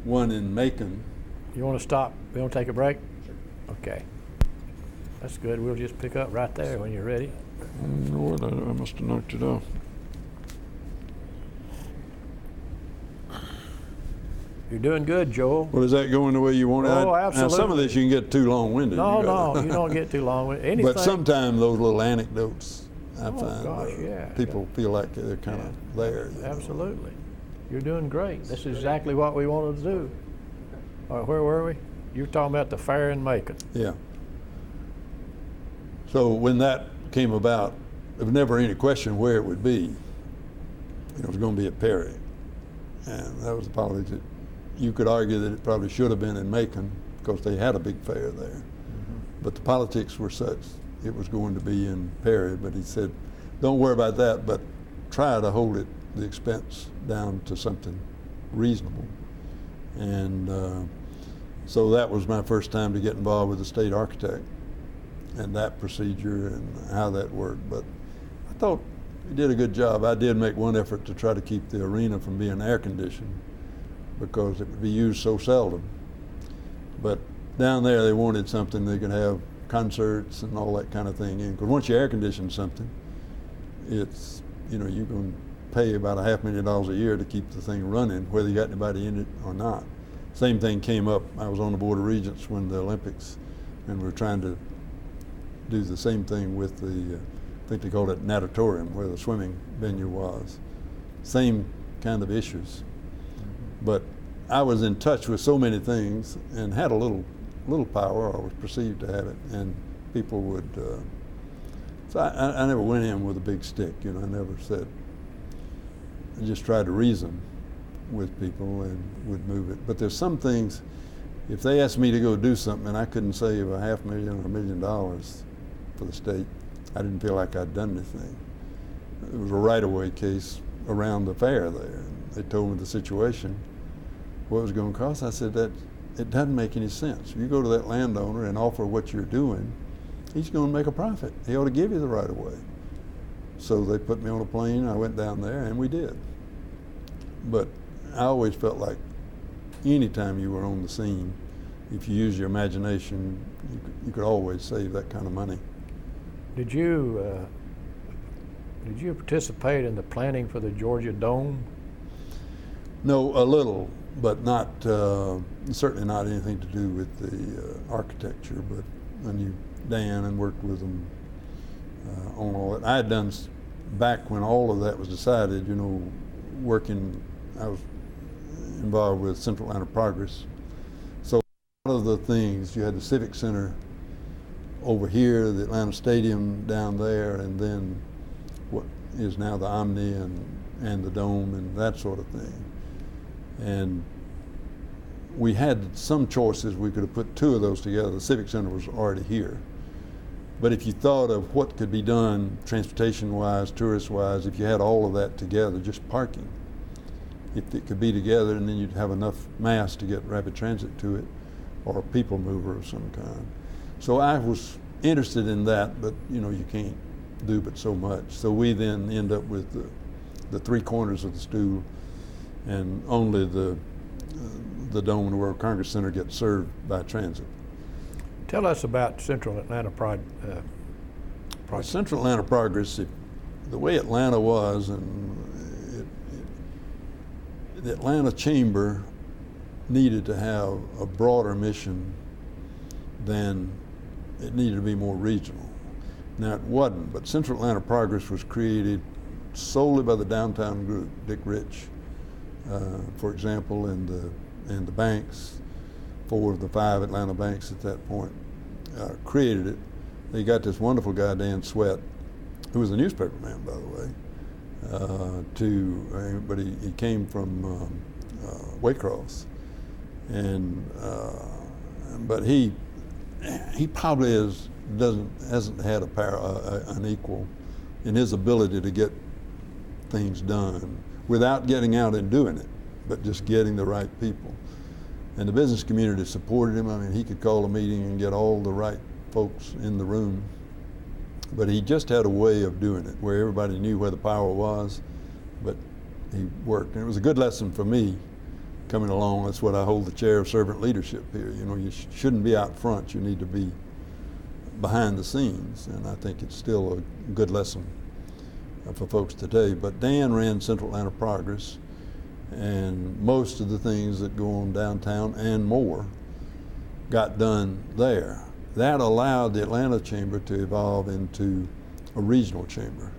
one in Macon. You want to stop? You want to take a break? Sure. Okay. That's good. We'll just pick up right there when you're ready. Lord, I must have knocked it off. You're doing good, Joel. Well, is that going the way you want it? Oh, Now, some of absolutely. this you can get too long-winded. No, you don't get too long with anything. But sometimes those little anecdotes, I Oh, find gosh, yeah. people feel like they're kind of there. you know. Absolutely. You're doing great. This is exactly what we wanted to do. All right, where were we? You were talking about the fair in Macon. Yeah. So when that came about, there was never any question where it would be. It was going to be at Perry. And that was the politics. You could argue that it probably should have been in Macon because they had a big fair there. Mm-hmm. But the politics were such, it was going to be in Perry. But he said, don't worry about that, but try to hold it, the expense down to something reasonable. And so that was my first time to get involved with the state architect and that procedure and how that worked. But I thought he did a good job. I did make one effort to try to keep the arena from being air conditioned because it would be used so seldom. But down there they wanted something they could have concerts and all that kind of thing in. Because once you air condition something, it's, you know, you're going to pay about $500,000 a year to keep the thing running, whether you got anybody in it or not. Same thing came up. I was on the Board of Regents when the Olympics, and we were trying to do the same thing with the, I think they called it natatorium, where the swimming venue was. Same kind of issues. But I was in touch with so many things and had a little power, or was perceived to have it, and people would, so I never went in with a big stick, you know, I never said, I just tried to reason with people and would move it. But there's some things, if they asked me to go do something and I couldn't save $500,000 or $1 million for the state, I didn't feel like I'd done anything. It was a right-of-way case around the fair there. And they told me the situation, what it was going to cost. I said, that it doesn't make any sense. If you go to that landowner and offer what you're doing, he's going to make a profit. He ought to give you the right-of-way. So they put me on a plane, I went down there, and we did. But I always felt like anytime you were on the scene, if you use your imagination, you could always save that kind of money. Did you participate in the planning for the Georgia Dome? No, a little, but not certainly not anything to do with the architecture. But I knew Dan and worked with them on all that. I had done back when all of that was decided. You know, working, I was involved with Central Atlanta Progress. So a lot of the things, you had the Civic Center over here, the Atlanta Stadium down there, and then what is now the Omni and the Dome and that sort of thing. And we had some choices. We could have put two of those together. The Civic Center was already here. But if you thought of what could be done transportation-wise, tourist-wise, if you had all of that together, just parking, if it could be together, and then you'd have enough mass to get rapid transit to it, or a people mover of some kind. So I was interested in that, but you know, you can't do but so much. So we then end up with the three corners of the stool, and only the Dome and the World Congress Center gets served by transit. Tell us about Central Atlanta Project. Central Atlanta Progress, the way Atlanta was, and the Atlanta Chamber needed to have a broader mission than it needed to be more regional. Now it wasn't, but Central Atlanta Progress was created solely by the downtown group, Dick Rich, for example, and the banks, 4 of the 5 Atlanta banks at that point, created it. They got this wonderful guy, Dan Sweat, who was a newspaper man, by the way, but he came from Waycross, and but he probably hasn't had an equal in his ability to get things done without getting out and doing it, but just getting the right people. And the business community supported him. I mean, he could call a meeting and get all the right folks in the room, but he just had a way of doing it where everybody knew where the power was, but he worked. And it was a good lesson for me coming along. That's what I hold the chair of servant leadership here. You know, you shouldn't be out front. You need to be behind the scenes, and I think it's still a good lesson for folks today. But Dan ran Central Atlanta Progress, And most of the things that go on downtown and more got done there. That allowed the Atlanta Chamber to evolve into a regional chamber.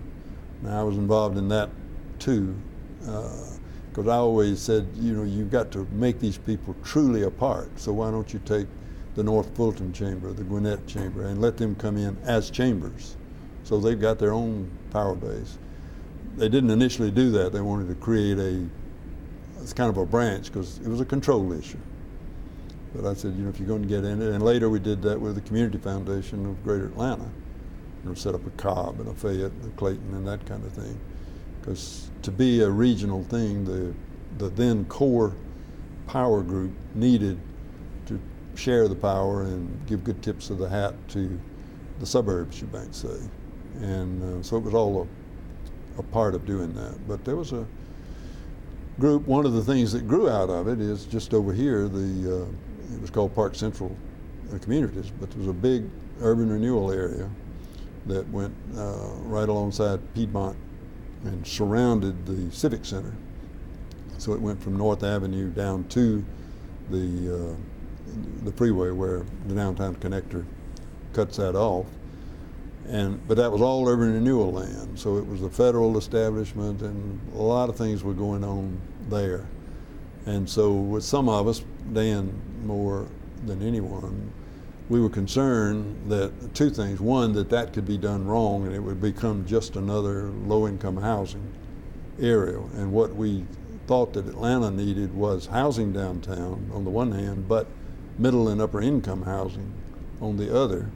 Now I was involved in that too, because I always said, you know, you've got to make these people truly a part. So why don't you take the North Fulton Chamber, the Gwinnett Chamber, and let them come in as chambers. So they've got their own power base. They didn't initially do that. They wanted to create it's kind of a branch because it was a control issue. But I said, you know, if you're going to get in it, and later we did that with the Community Foundation of Greater Atlanta. You know, set up a Cobb and a Fayette and a Clayton and that kind of thing. Because to be a regional thing, the then core power group needed to share the power and give good tips of the hat to the suburbs, you might say. And so it was all a part of doing that. But there was a group, one of the things that grew out of it is just over here, it was called Park Central Communities, but there was a big urban renewal area that went right alongside Piedmont and surrounded the Civic Center. So it went from North Avenue down to the freeway where the downtown connector cuts that off. But that was all urban renewal land. So it was a federal establishment and a lot of things were going on there. And so with some of us, Dan more than anyone, we were concerned that two things. One, that could be done wrong and it would become just another low-income housing area. And what we thought that Atlanta needed was housing downtown on the one hand, but middle and upper income housing on the other,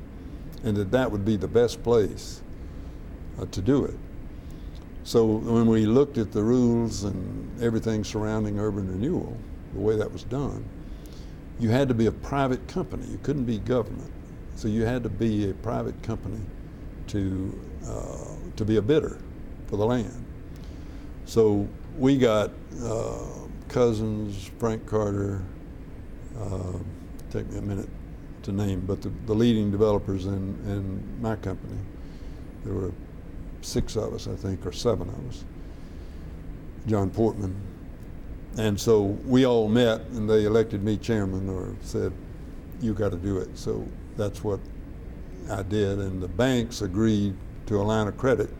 and that would be the best place to do it. So when we looked at the rules and everything surrounding urban renewal, the way that was done, you had to be a private company. You couldn't be government. So you had to be a private company to be a bidder for the land. So we got Cousins, Frank Carter, take me a minute to name, but the leading developers in my company. There were 6 of us, I think, or 7 of us. John Portman. And so we all met and they elected me chairman or said, you got to do it. So that's what I did. And the banks agreed to a line of credit,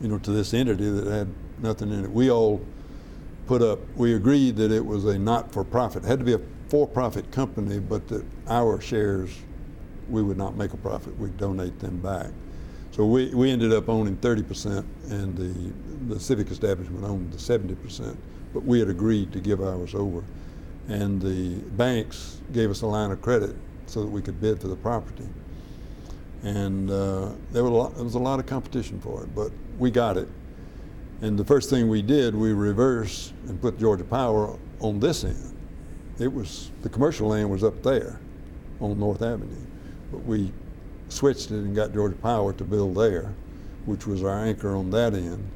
you know, to this entity that had nothing in it. We all we agreed that it was a not-for-profit. It had to be a for-profit company, but that our shares, we would not make a profit. We'd donate them back. So we ended up owning 30% and the civic establishment owned the 70%, but we had agreed to give ours over. And the banks gave us a line of credit so that we could bid for the property. And there was a lot of competition for it, but we got it. And the first thing we did, we reversed and put Georgia Power on this end. The commercial land was up there on North Avenue, but we switched it and got Georgia Power to build there, which was our anchor on that end.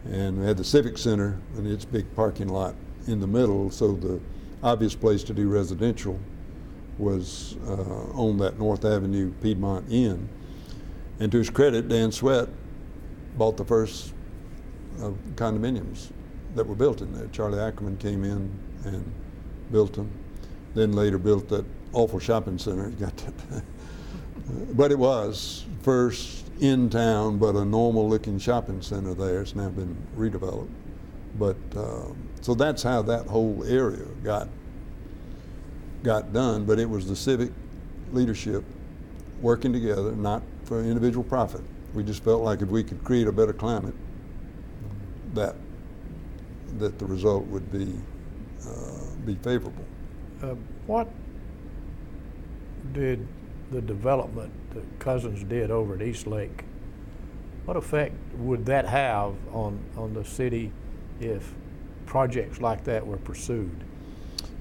And we had the Civic Center and its big parking lot in the middle, so the obvious place to do residential was on that North Avenue Piedmont end. And to his credit, Dan Sweat bought the first condominiums that were built in there. Charlie Ackerman came in and built them, then later built that awful shopping center. He got that. But it was first in town, but a normal looking shopping center there. It's now been redeveloped. But so that's how that whole area got done. But it was the civic leadership working together, not for individual profit. We just felt like if we could create a better climate, that the result would be favorable. What did the development that Cousins did over at East Lake, what effect would that have on the city if projects like that were pursued?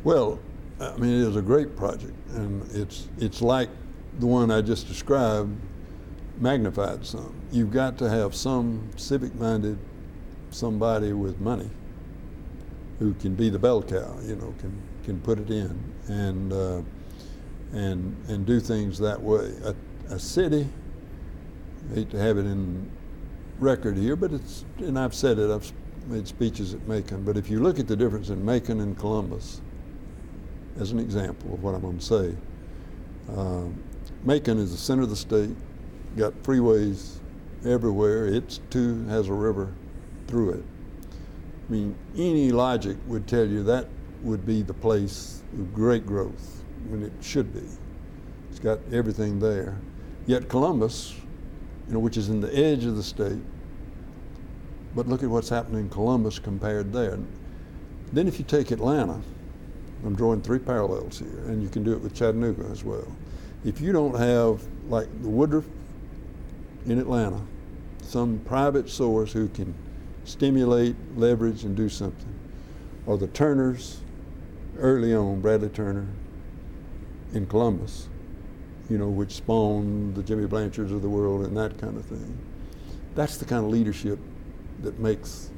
Well, I mean, it is a great project, and it's like the one I just described, magnified some. You've got to have some civic-minded somebody with money who can be the bell cow, you know, can put it in and do things that way. A city, I hate to have it in record here, but and I've said it, I've made speeches at Macon, but if you look at the difference in Macon and Columbus, as an example of what I'm going to say, Macon is the center of the state, got freeways everywhere. It too has a river through it. I mean, any logic would tell you that would be the place of great growth when it should be. It's got everything there. Yet Columbus, which is in the edge of the state, but look at what's happening in Columbus compared there. Then if you take Atlanta, I'm drawing 3 parallels here, and you can do it with Chattanooga as well. If you don't have, like the Woodruff in Atlanta, some private source who can stimulate, leverage, and do something, or the Turners early on, Bradley Turner in Columbus, which spawned the Jimmy Blanchards of the world and that kind of thing. That's the kind of leadership that makes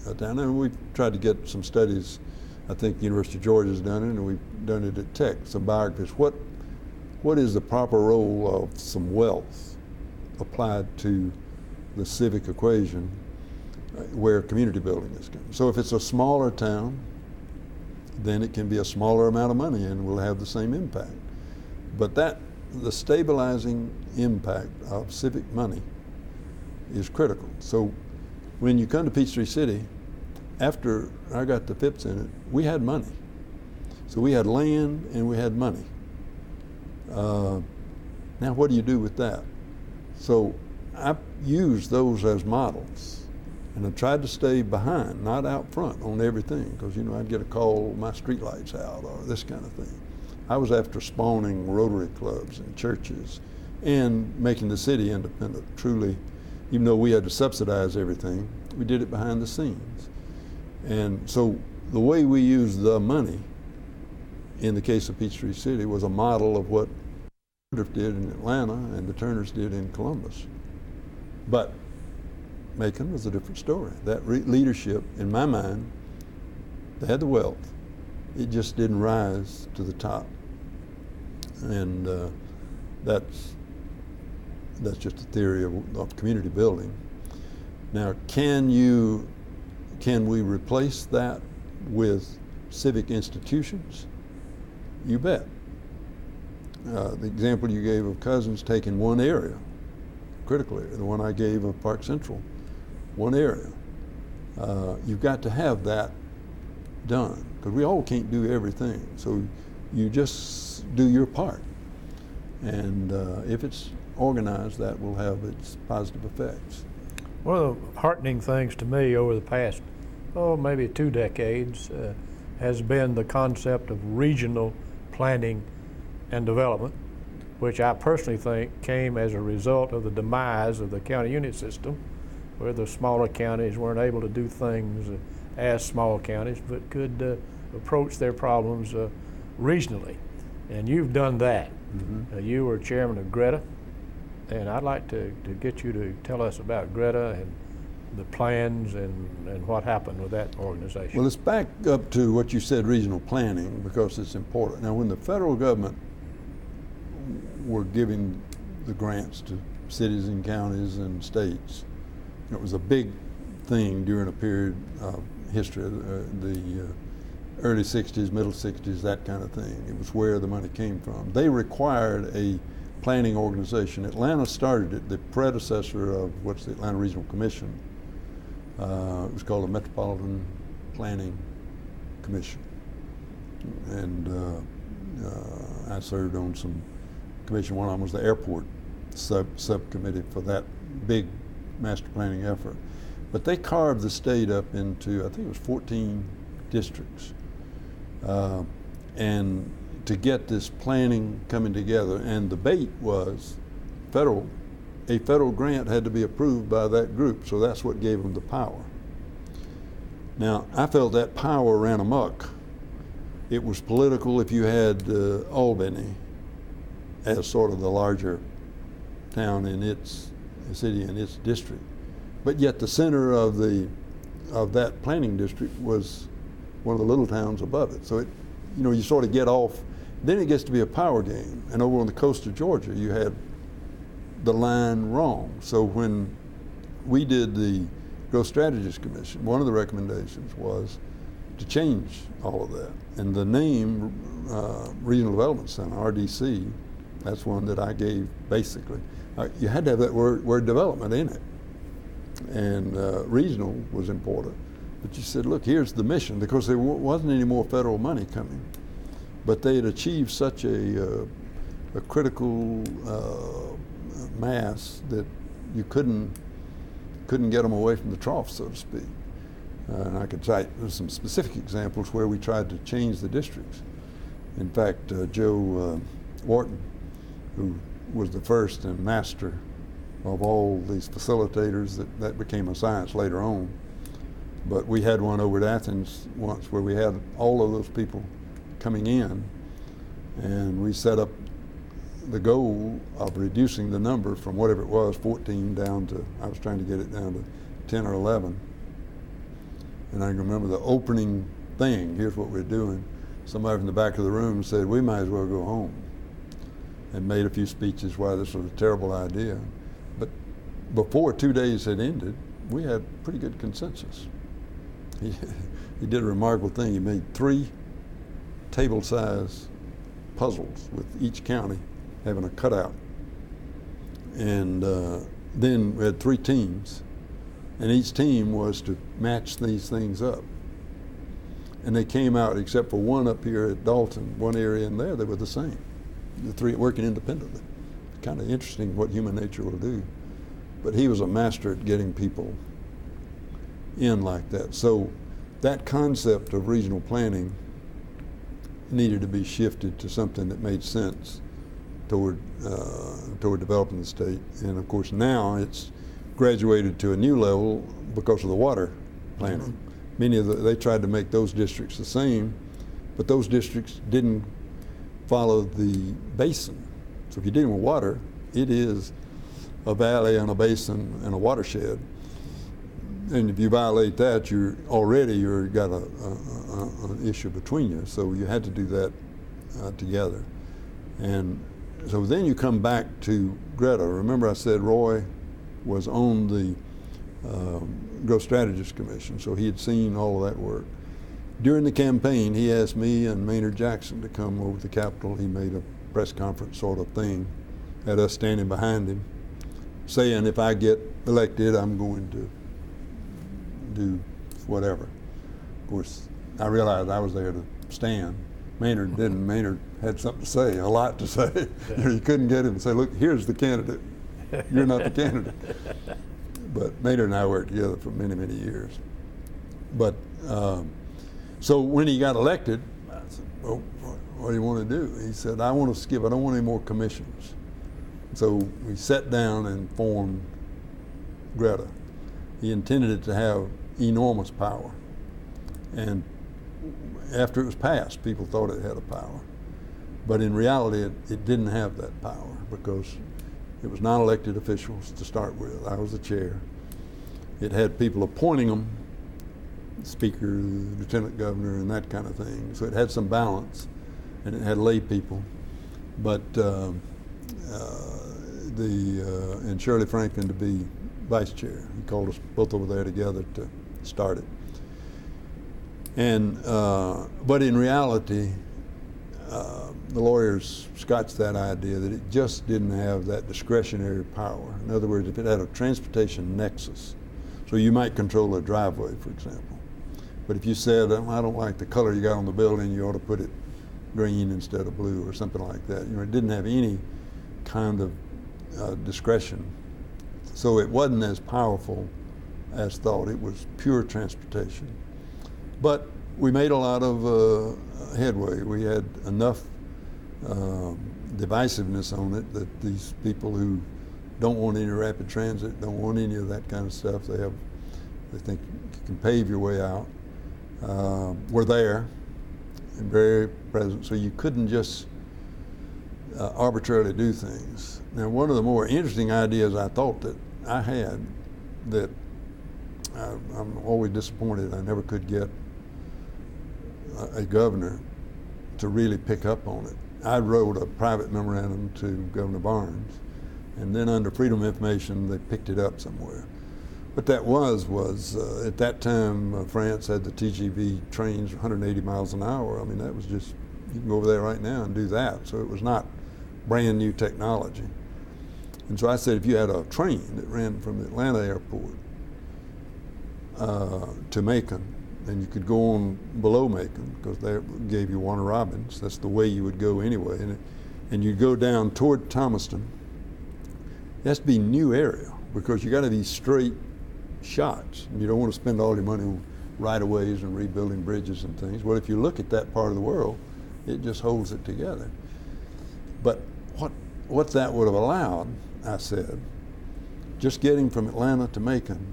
a town. And we've tried to get some studies. I think the University of Georgia has done it, and we've done it at Tech, some biographies. What is the proper role of some wealth applied to the civic equation where community building is concerned? So if it's a smaller town, then it can be a smaller amount of money and will have the same impact. But the stabilizing impact of civic money is critical. So when you come to Peachtree City, after I got the Phipps in it, we had money. So we had land and we had money. Now what do you do with that? So I used those as models, and I tried to stay behind, not out front on everything, because I'd get a call, my streetlight's out, or this kind of thing. I was after spawning Rotary clubs and churches and making the city independent, truly. Even though we had to subsidize everything, we did it behind the scenes. And so the way we used the money in the case of Peachtree City was a model of what Woodruff did in Atlanta and the Turners did in Columbus. But Macon was a different story. That leadership, in my mind, they had the wealth. It just didn't rise to the top. And that's just a theory of community building. Now, can we replace that with civic institutions? You bet. The example you gave of Cousins taking one area, critical area, the one I gave of Park Central, one area. You've got to have that done, because we all can't do everything. So you just do your part. And if it's organized, that will have its positive effects. One of the heartening things to me over the past, maybe 2 decades, has been the concept of regional planning and development, which I personally think came as a result of the demise of the county unit system, where the smaller counties weren't able to do things as small counties, but could approach their problems regionally. And you've done that. Mm-hmm. You were chairman of Greta, and I'd like to get you to tell us about Greta and the plans and what happened with that organization. Well, let's back up to what you said, regional planning, because it's important. Now, when the federal government were giving the grants to cities and counties and states, it was a big thing during a period of history, the early 60s, middle 60s, that kind of thing. It was where the money came from. They required a planning organization. Atlanta started it, the predecessor of what's the Atlanta Regional Commission. It was called the Metropolitan Planning Commission. And I served on some commission. One of them was the airport subcommittee for that big master planning effort. But they carved the state up into, I think it was 14 districts. And to get this planning coming together, and the bait was a federal grant had to be approved by that group, so that's what gave them the power. Now, I felt that power ran amok. It was political if you had Albany as sort of the larger town in its city and its district, but yet the center of that planning district was one of the little towns above it. So you sort of get off. Then it gets to be a power game. And over on the coast of Georgia, you had the line wrong. So when we did the Growth Strategies Commission, one of the recommendations was to change all of that. And the name Regional Development Center, RDC, that's one that I gave basically. You had to have that word development in it. And regional was important. But you said, look, here's the mission, because there wasn't any more federal money coming. But they had achieved such a critical mass that you couldn't get them away from the trough, so to speak. And I could cite some specific examples where we tried to change the districts. In fact, Joe Wharton, who was the first and master of all these facilitators, that became a science later on. But we had one over at Athens once where we had all of those people coming in, and we set up the goal of reducing the number from whatever it was, 14 down to, I was trying to get it down to 10 or 11. And I can remember the opening thing, here's what we're doing. Somebody from the back of the room said, we might as well go home, and made a few speeches why this was a terrible idea. But before 2 days had ended, we had pretty good consensus. He did a remarkable thing. He made 3 table-size puzzles with each county having a cutout. And then we had 3 teams, and each team was to match these things up. And they came out, except for one up here at Dalton, one area in there, they were the same. The 3 working independently. Kind of interesting what human nature will do. But he was a master at getting people in like that. So that concept of regional planning needed to be shifted to something that made sense toward developing the state. And of course now it's graduated to a new level because of the water planning. Mm-hmm. Many of they tried to make those districts the same, but those districts didn't follow the basin. So if you're dealing with water, it is a valley and a basin and a watershed. And if you violate that, you've got an issue between you. So you had to do that together. And so then you come back to Greta. Remember I said Roy was on the Growth Strategies Commission, so he had seen all of that work. During the campaign, he asked me and Maynard Jackson to come over to the Capitol. He made a press conference sort of thing, had us standing behind him, saying if I get elected, I'm going to do whatever. Of course, I realized I was there to stand. Maynard didn't. Maynard had something to say, a lot to say. You couldn't get him to say, look, here's the candidate. You're not the candidate. But Maynard and I worked together for many, many years. But so when he got elected, I said, well, what do you want to do? He said, I want to skip. I don't want any more commissions. So we sat down and formed Greta. He intended it to have enormous power. And after it was passed, people thought it had a power. But in reality, it didn't have that power because it was non-elected officials to start with. I was the chair. It had people appointing them, speaker, lieutenant governor, and that kind of thing. So it had some balance, and it had lay people. But and Shirley Franklin to be vice chair. He called us both over there together to start it. And but in reality, the lawyers scotched that idea that it just didn't have that discretionary power. In other words, if it had a transportation nexus, so you might control a driveway, for example. But if you said, I don't like the color you got on the building, you ought to put it green instead of blue or something like that. You know, it didn't have any kind of discretion. So it wasn't as powerful as thought. It was pure transportation. But we made a lot of headway. We had enough divisiveness on it that these people who don't want any rapid transit, don't want any of that kind of stuff, they think you can pave your way out, were there and very present. So you couldn't just arbitrarily do things. Now, one of the more interesting ideas I thought that I had that I'm always disappointed I never could get a governor to really pick up on it. I wrote a private memorandum to Governor Barnes, and then under Freedom of Information, they picked it up somewhere, But that was at that time, France had the TGV trains 180 miles an hour. I mean, that was just, you can go over there right now and do that. So it was not brand new technology. And so I said, if you had a train that ran from the Atlanta airport to Macon, and you could go on below Macon, because they gave you Warner Robins. That's the way you would go anyway. And you'd go down toward Thomaston. It has to be new area, because you got to be straight shots. And you don't want to spend all your money on right-of-ways and rebuilding bridges and things. Well, if you look at that part of the world, it just holds it together. But what that would have allowed, I said, just getting from Atlanta to Macon,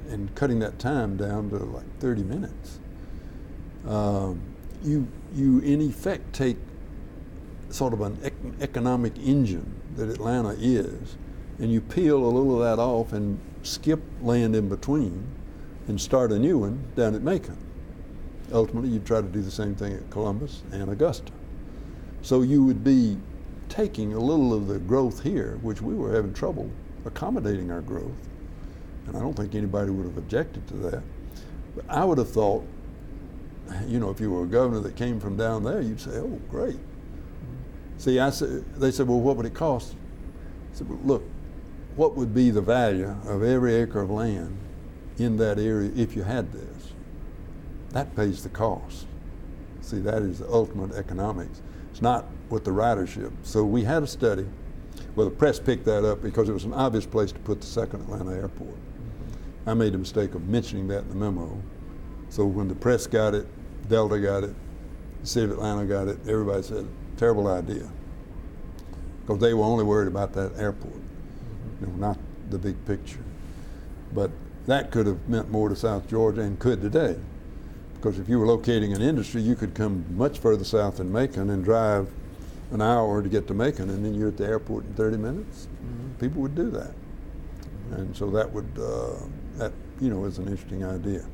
and cutting that time down to like 30 minutes, you in effect take sort of an economic engine that Atlanta is, and you peel a little of that off and skip land in between and start a new one down at Macon. Ultimately, you'd try to do the same thing at Columbus and Augusta. So you would be taking a little of the growth here, which we were having trouble accommodating our growth, and I don't think anybody would have objected to that. But I would have thought, you know, if you were a governor that came from down there, you'd say, oh, great. See, they said, well, what would it cost? I said, well, look, what would be the value of every acre of land in that area if you had this? That pays the cost. See, that is the ultimate economics. It's not with the ridership. So we had a study. Well, the press picked that up because it was an obvious place to put the second Atlanta airport. I made the mistake of mentioning that in the memo. So when the press got it, Delta got it, the city of Atlanta got it, everybody said, terrible idea. Because they were only worried about that airport, you know, not the big picture. But that could have meant more to South Georgia, and could today. Because if you were locating an industry, you could come much further south than Macon and drive an hour to get to Macon, and then you're at the airport in 30 minutes. People would do that. And so that would, that, you know, is an interesting idea.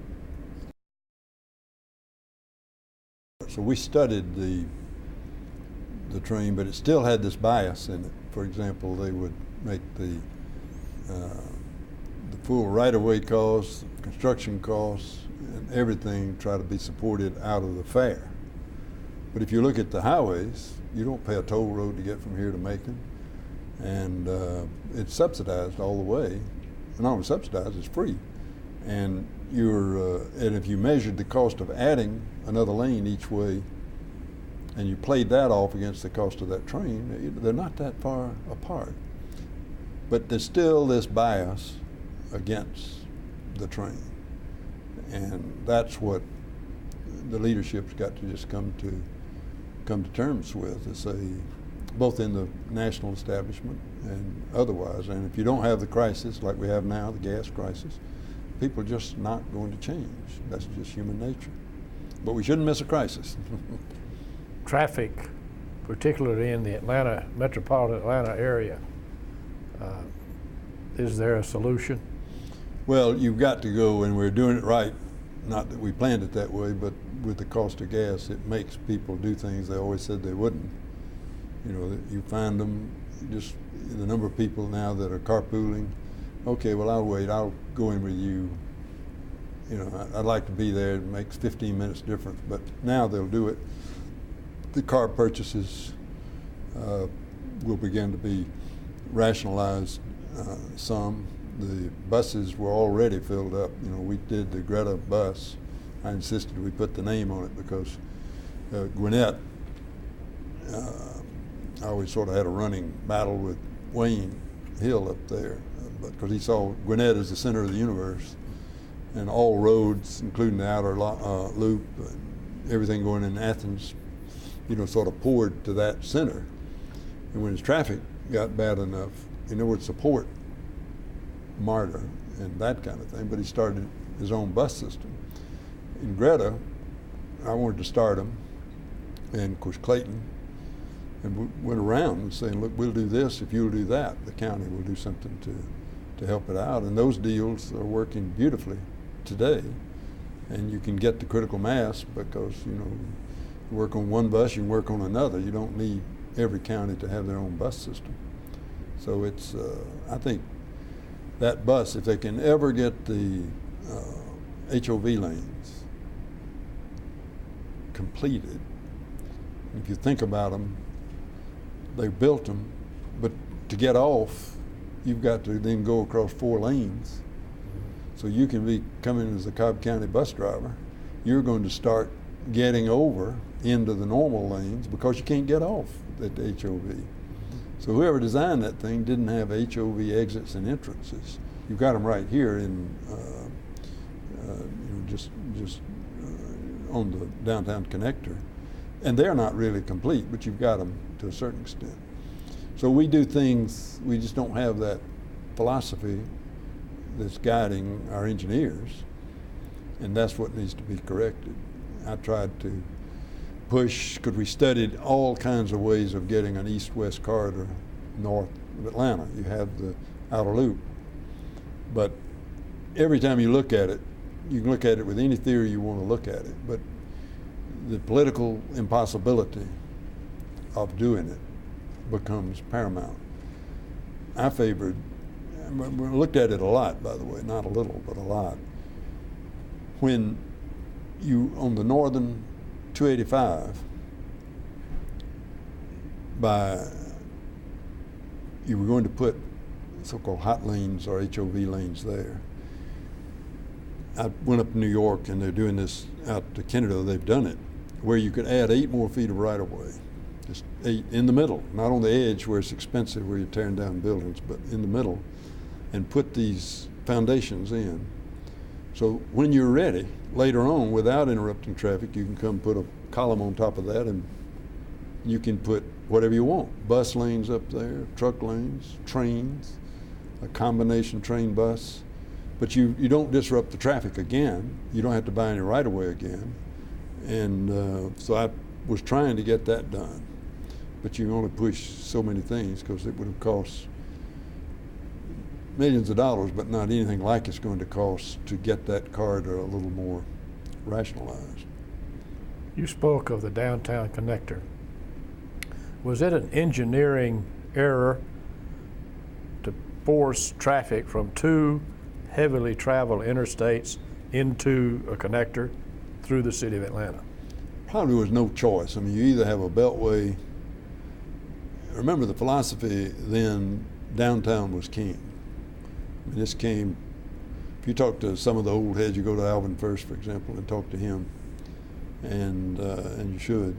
So we studied the train, but it still had this bias in it. For example, they would make the full right-of-way costs, construction costs, and everything try to be supported out of the fare. But if you look at the highways, you don't pay a toll road to get from here to Macon, and it's subsidized all the way. Not only subsidized, it's free. And and if you measured the cost of adding another lane each way, and you played that off against the cost of that train, they're not that far apart. But there's still this bias against the train. And that's what the leadership's got to just come to terms with, to say, both in the national establishment and otherwise. And if you don't have the crisis like we have now, the gas crisis, people are just not going to change. That's just human nature. But we shouldn't miss a crisis. Traffic, particularly in the metropolitan Atlanta area, is there a solution? Well, you've got to go, and we're doing it right. Not that we planned it that way, but with the cost of gas, it makes people do things they always said they wouldn't. You know, you find them, just the number of people now that are carpooling. Okay, well, I'll wait. I'll go in with you. You know, I'd like to be there. It makes 15 minutes difference, but now they'll do it. The car purchases will begin to be rationalized some. The buses were already filled up. You know, we did the Greta bus. I insisted we put the name on it because Gwinnett, I always sort of had a running battle with Wayne Hill up there, because he saw Gwinnett as the center of the universe, and all roads, including the outer loop, and everything going in Athens, you know, sort of poured to that center. And when his traffic got bad enough, in other words, support MARTA and that kind of thing, but he started his own bus system. In Greta, I wanted to start him, and of course Clayton, and we went around and saying, look, we'll do this if you'll do that. The county will do something to help it out, and those deals are working beautifully today. And you can get the critical mass because, you know, you work on one bus, you can work on another. You don't need every county to have their own bus system. So it's, I think that bus, if they can ever get the HOV lanes completed, if you think about them, they built them, but to get off, you've got to then go across 4 lanes. So you can be coming as a Cobb County bus driver, you're going to start getting over into the normal lanes because you can't get off at the HOV. So whoever designed that thing didn't have HOV exits and entrances. You've got them right here in, just on the downtown connector, and they're not really complete, but you've got them to a certain extent. So we do things, we just don't have that philosophy that's guiding our engineers, and that's what needs to be corrected. I tried to push, because we studied all kinds of ways of getting an east-west corridor north of Atlanta. You have the outer loop, but every time you look at it, you can look at it with any theory you want to look at it, but the political impossibility of doing it becomes paramount. I favored, we looked at it a lot, by the way, not a little, but a lot. When you, on the northern 285, you were going to put so-called hot lanes or HOV lanes there. I went up to New York, and they're doing this out to Canada. They've done it, where you could add 8 more feet of right-of-way, just 8 in the middle, not on the edge where it's expensive, where you're tearing down buildings, but in the middle, and put these foundations in. So when you're ready, later on, without interrupting traffic, you can come put a column on top of that, and you can put whatever you want. Bus lanes up there, truck lanes, trains, a combination train bus. But you don't disrupt the traffic again. You don't have to buy any right-of-way again. And so I was trying to get that done. But you only push so many things, because it would have cost millions of dollars, but not anything like it's going to cost to get that corridor a little more rationalized. You spoke of the downtown connector. Was it an engineering error to force traffic from 2 heavily traveled interstates into a connector through the city of Atlanta? Probably was no choice. I mean, you either have a beltway. Remember, the philosophy then, downtown was king. I mean, this came, if you talk to some of the old heads, you go to Alvin First, for example, and talk to him, and you should.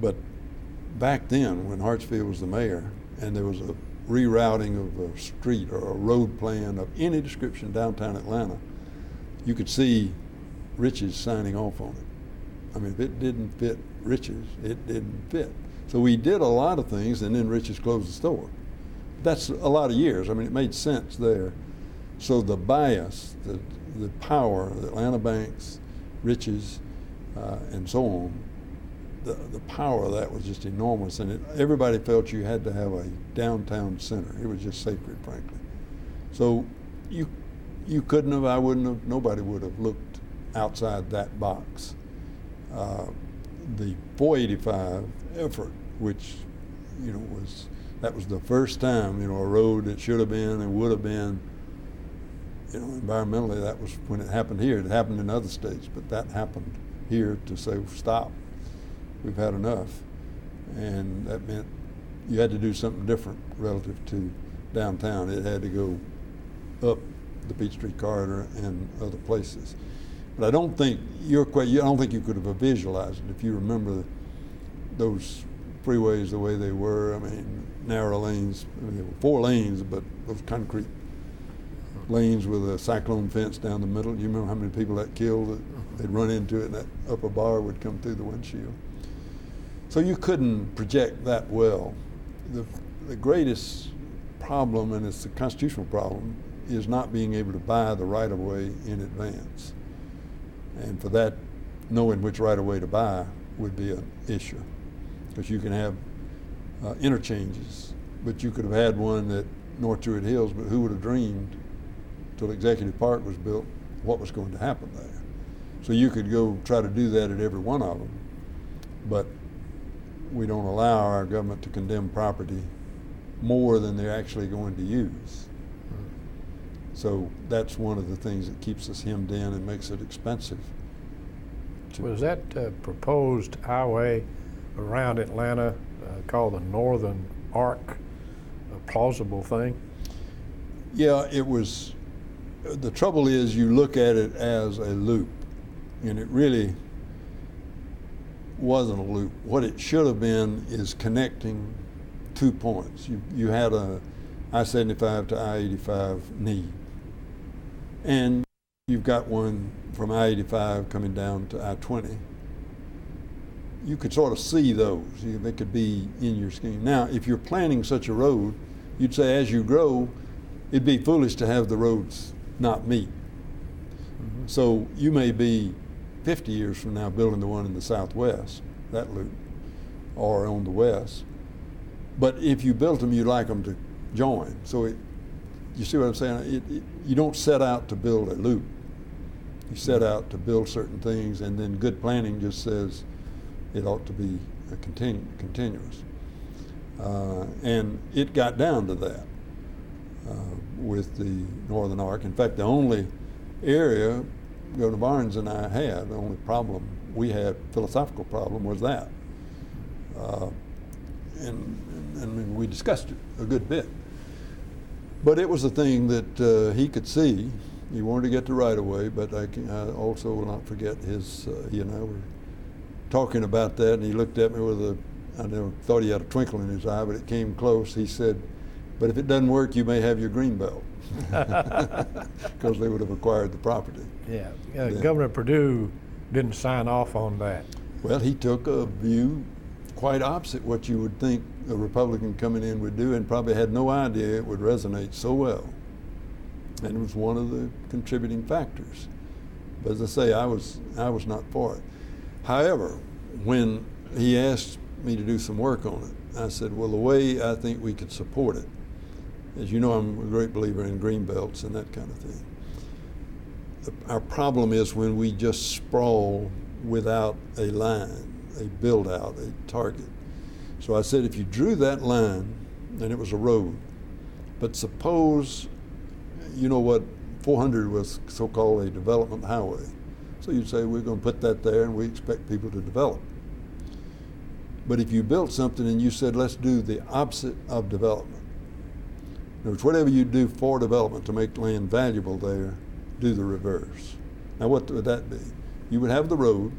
But back then, when Hartsfield was the mayor, and there was a rerouting of a street or a road plan of any description downtown Atlanta, you could see Rich's signing off on it. I mean, if it didn't fit Rich's, it didn't fit. So we did a lot of things, and then Rich's closed the store. That's a lot of years. I mean, it made sense there. So the bias, the power, the Atlanta banks, Rich's, and so on, the power of that was just enormous, and everybody felt you had to have a downtown center. It was just sacred, frankly. So you couldn't have, I wouldn't have, nobody would have looked outside that box. The 485 effort, which, that was the first time, a road that should have been and would have been, environmentally, that was when it happened here. It happened in other states, but that happened here to say, stop. We've had enough. And that meant you had to do something different relative to downtown. It had to go up the Peachtree corridor and other places. But I don't think you could have visualized it if you remember those freeways the way they were. I mean, narrow lanes. I mean, there were 4 lanes, but those concrete lanes with a cyclone fence down the middle. You remember how many people that killed? They'd run into it, and that upper bar would come through the windshield. So you couldn't project that well. The greatest problem, and it's a constitutional problem, is not being able to buy the right-of-way in advance. And for that, knowing which right-of-way to buy would be an issue. Because you can have interchanges, but you could have had one at North Druid Hills, but who would have dreamed till Executive Park was built what was going to happen there? So you could go try to do that at every one of them, but we don't allow our government to condemn property more than they're actually going to use. So that's one of the things that keeps us hemmed in and makes it expensive. Was that proposed highway around Atlanta called the Northern Arc a plausible thing? Yeah, it was. The trouble is you look at it as a loop, and it really wasn't a loop. What it should have been is connecting 2 points. You had a I-75 to I-85 need, and you've got one from I-85 coming down to I-20. You could sort of see those. They could be in your scheme. Now, if you're planning such a road, you'd say as you grow, it'd be foolish to have the roads not meet. Mm-hmm. So you may be 50 years from now building the one in the southwest, that loop, or on the west. But if you built them, you'd like them to join. So you see what I'm saying? You don't set out to build a loop. You set out to build certain things, and then good planning just says it ought to be continuous. And it got down to that with the Northern Arc. In fact, the only area Governor Barnes and I had, the only problem we had, philosophical problem, was that. And we discussed it a good bit. But it was a thing that he could see. He wanted to get the right of way, but I also will not forget his, he and I were talking about that, and he looked at me with I never thought he had a twinkle in his eye, but it came close. He said, "But if it doesn't work, you may have your green belt," because they would have acquired the property. Yeah, Governor Perdue didn't sign off on that. Well, he took a view quite opposite what you would think a Republican coming in would do, and probably had no idea it would resonate so well. And it was one of the contributing factors. But as I say, I was not for it. However, when he asked me to do some work on it, I said, well, the way I think we could support it, as you know, I'm a great believer in green belts and that kind of thing. Our problem is when we just sprawl without a line, a build out, a target. So I said, if you drew that line, and it was a road, but suppose, you know what, 400 was so-called a development highway. So you'd say, we're going to put that there and we expect people to develop. But if you built something and you said, let's do the opposite of development. In other words, whatever you do for development to make land valuable there, do the reverse. Now what would that be? You would have the road,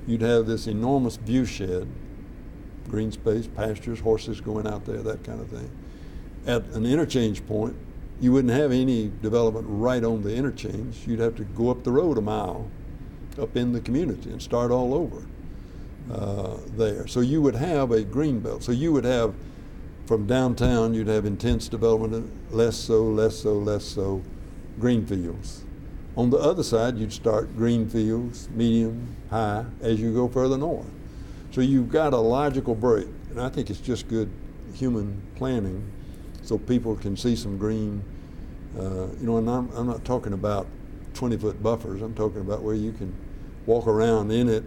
you'd have this enormous view shed, green space, pastures, horses going out there, that kind of thing. At an interchange point, you wouldn't have any development right on the interchange. You'd have to go up the road a mile up in the community and start all over there. So you would have a green belt. So you would have, from downtown, you'd have intense development, less so, green fields. On the other side, you'd start green fields, medium, high, as you go further north. So you've got a logical break, and I think it's just good human planning so people can see some green, and I'm not talking about 20-foot buffers. I'm talking about where you can walk around in it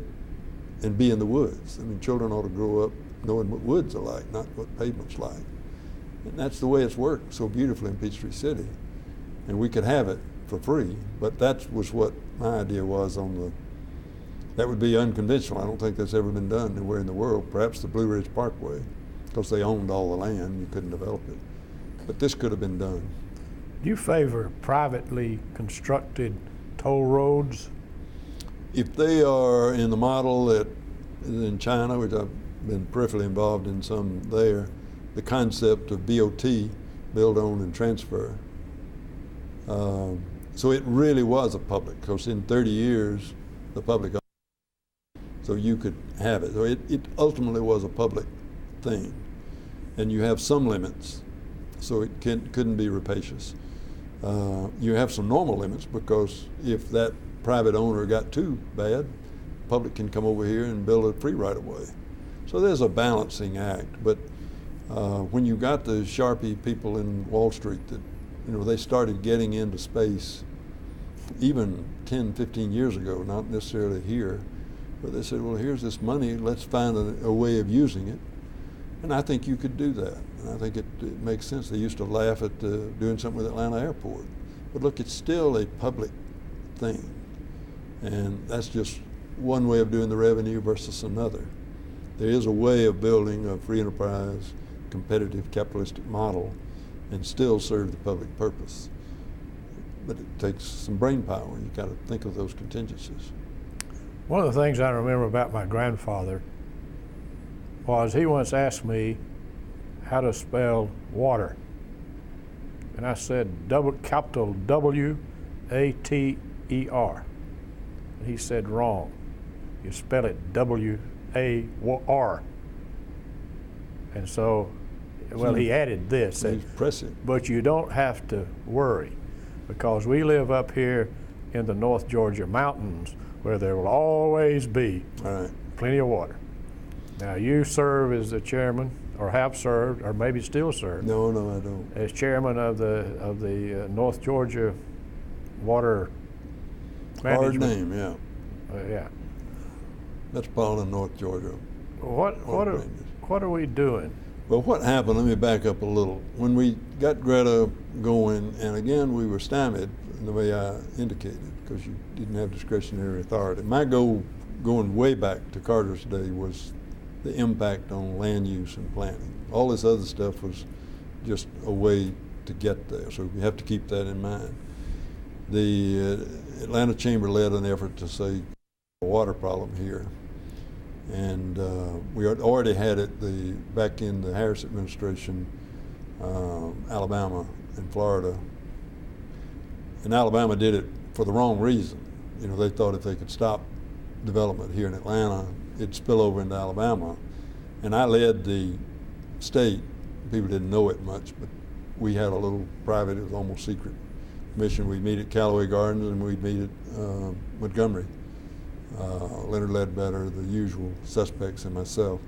and be in the woods. I mean, children ought to grow up knowing what woods are like, not what pavement's like. And that's the way it's worked so beautifully in Peachtree City. And we could have it for free, but that was what my idea was that would be unconventional. I don't think that's ever been done anywhere in the world. Perhaps the Blue Ridge Parkway, because they owned all the land, you couldn't develop it. But this could have been done. Do you favor privately constructed toll roads? If they are in the model that is in China, which I've been peripherally involved in some there, the concept of BOT, build, own, and transfer. So it really was a public, because in 30 years, the public owned it. So you could have it. So it ultimately was a public thing. And you have some limits, so it couldn't be rapacious. You have some normal limits, because if that private owner got too bad, public can come over here and build a free right-of-way. So there's a balancing act. But when you got the Sharpie people in Wall Street that, they started getting into space even 10, 15 years ago, not necessarily here, but they said, well, here's this money, let's find a way of using it. And I think you could do that. And I think it makes sense. They used to laugh at doing something with Atlanta Airport. But look, it's still a public thing. And that's just one way of doing the revenue versus another. There is a way of building a free enterprise, competitive, capitalistic model and still serve the public purpose. But it takes some brain power. You got to think of those contingencies. One of the things I remember about my grandfather was he once asked me how to spell water. And I said capital W-A-T-E-R. And he said wrong. You spell it W-A-R. And so, well, he added this. But you don't have to worry, because we live up here in the North Georgia mountains where there will always be plenty of water. Now, you serve as the chairman, or have served, or maybe still serve. No, I don't. As chairman of the North Georgia Water Hard name, yeah. Yeah. Metropolitan, North Georgia. What are we doing? Well, what happened, let me back up a little. When we got Greta going, and again, we were stymied in the way I indicated, because you didn't have discretionary authority. My goal, going way back to Carter's day, was the impact on land use and planning. All this other stuff was just a way to get there, so we have to keep that in mind. The Atlanta Chamber led an effort to say a water problem here, and we already had it back in the Harris administration, Alabama and Florida. And Alabama did it for the wrong reason. You know, they thought if they could stop development here in Atlanta, it'd spill over into Alabama. And I led the state. People didn't know it much, but we had a little private, it was almost secret mission. We'd meet at Callaway Gardens and we'd meet at Montgomery. Leonard Ledbetter, the usual suspects, and myself,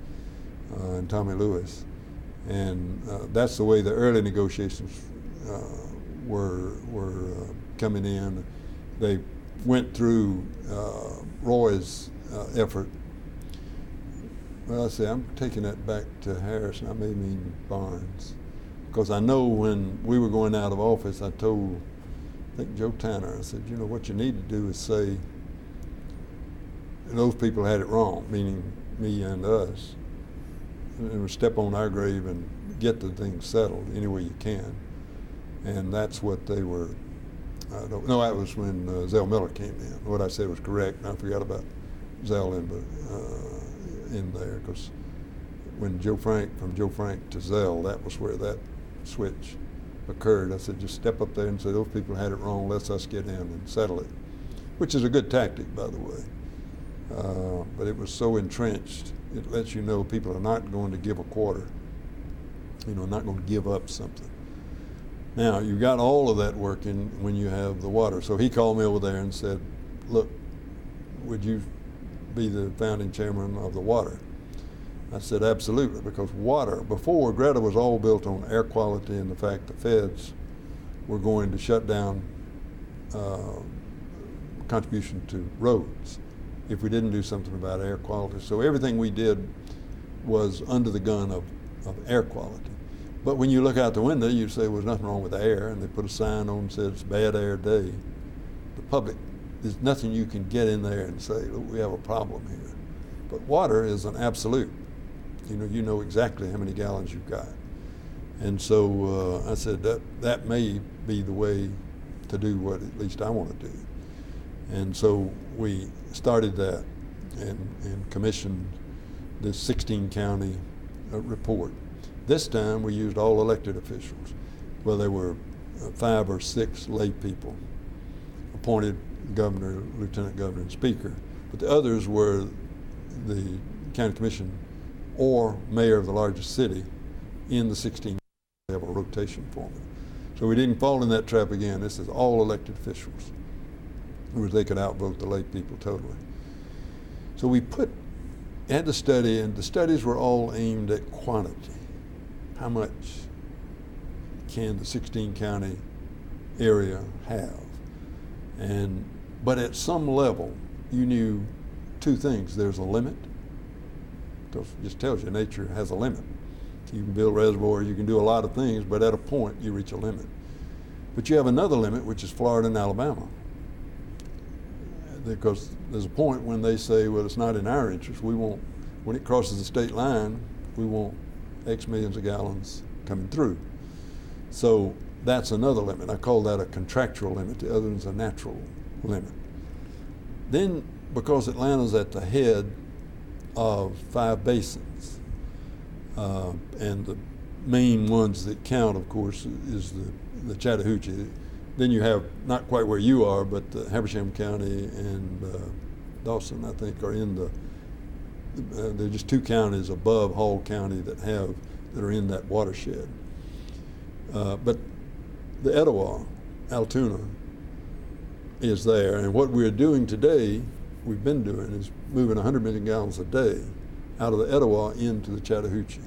and Tommy Lewis. And that's the way the early negotiations were coming in. They went through Roy's effort. Well, I say I'm taking that back to Harris, and I may mean Barnes, because I know when we were going out of office, I told, I think Joe Tanner, I said, you know, what you need to do is say, those people had it wrong, meaning me and us, and step on our grave and get the thing settled any way you can. And that's what they were. No, that was when Zell Miller came in. What I said was correct. I forgot about Zell in there, because when from Joe Frank to Zell, that was where that switch occurred. I said, just step up there and say, those people had it wrong, let's us get in and settle it, which is a good tactic, by the way. But it was so entrenched, it lets you know people are not going to give a quarter, you know, not going to give up something. Now, you got all of that working when you have the water. So he called me over there and said, look, would you be the founding chairman of the water? I said, absolutely, because water, before, Greta was all built on air quality and the fact the feds were going to shut down contribution to roads if we didn't do something about air quality. So everything we did was under the gun of air quality. But when you look out the window, you say, well, there's nothing wrong with the air, and they put a sign on that says it's bad air day. The public, there's nothing you can get in there and say, look, we have a problem here. But water is an absolute. You know exactly how many gallons you've got. And so I said that may be the way to do what at least I want to do. And so we started that and commissioned this 16 county report. This time we used all elected officials. Well, there were 5 or 6 lay people, appointed governor, lieutenant governor, and speaker. But the others were the county commission or mayor of the largest city in the 16 they have a rotation formula. So we didn't fall in that trap again. This is all elected officials. Whereas they could outvote the lay people totally. So we had the study, and the studies were all aimed at quantity. How much can the 16 county area have? But at some level, you knew 2 things. There's a limit. It just tells you nature has a limit. You can build reservoirs, you can do a lot of things, but at a point you reach a limit. But you have another limit, which is Florida and Alabama. Because there's a point when they say, well, it's not in our interest. We want, when it crosses the state line, we want X millions of gallons coming through. So that's another limit. I call that a contractual limit. The other one's a natural limit. Then, because Atlanta's at the head of 5 basins, and the main ones that count, of course, is the Chattahoochee. Then you have, not quite where you are, but Habersham County and Dawson, I think, are in there are just 2 counties above Hall County that are in that watershed. But the Etowah, Altoona, is there, and what we're doing today, we've been doing, is moving 100 million gallons a day out of the Etowah into the Chattahoochee.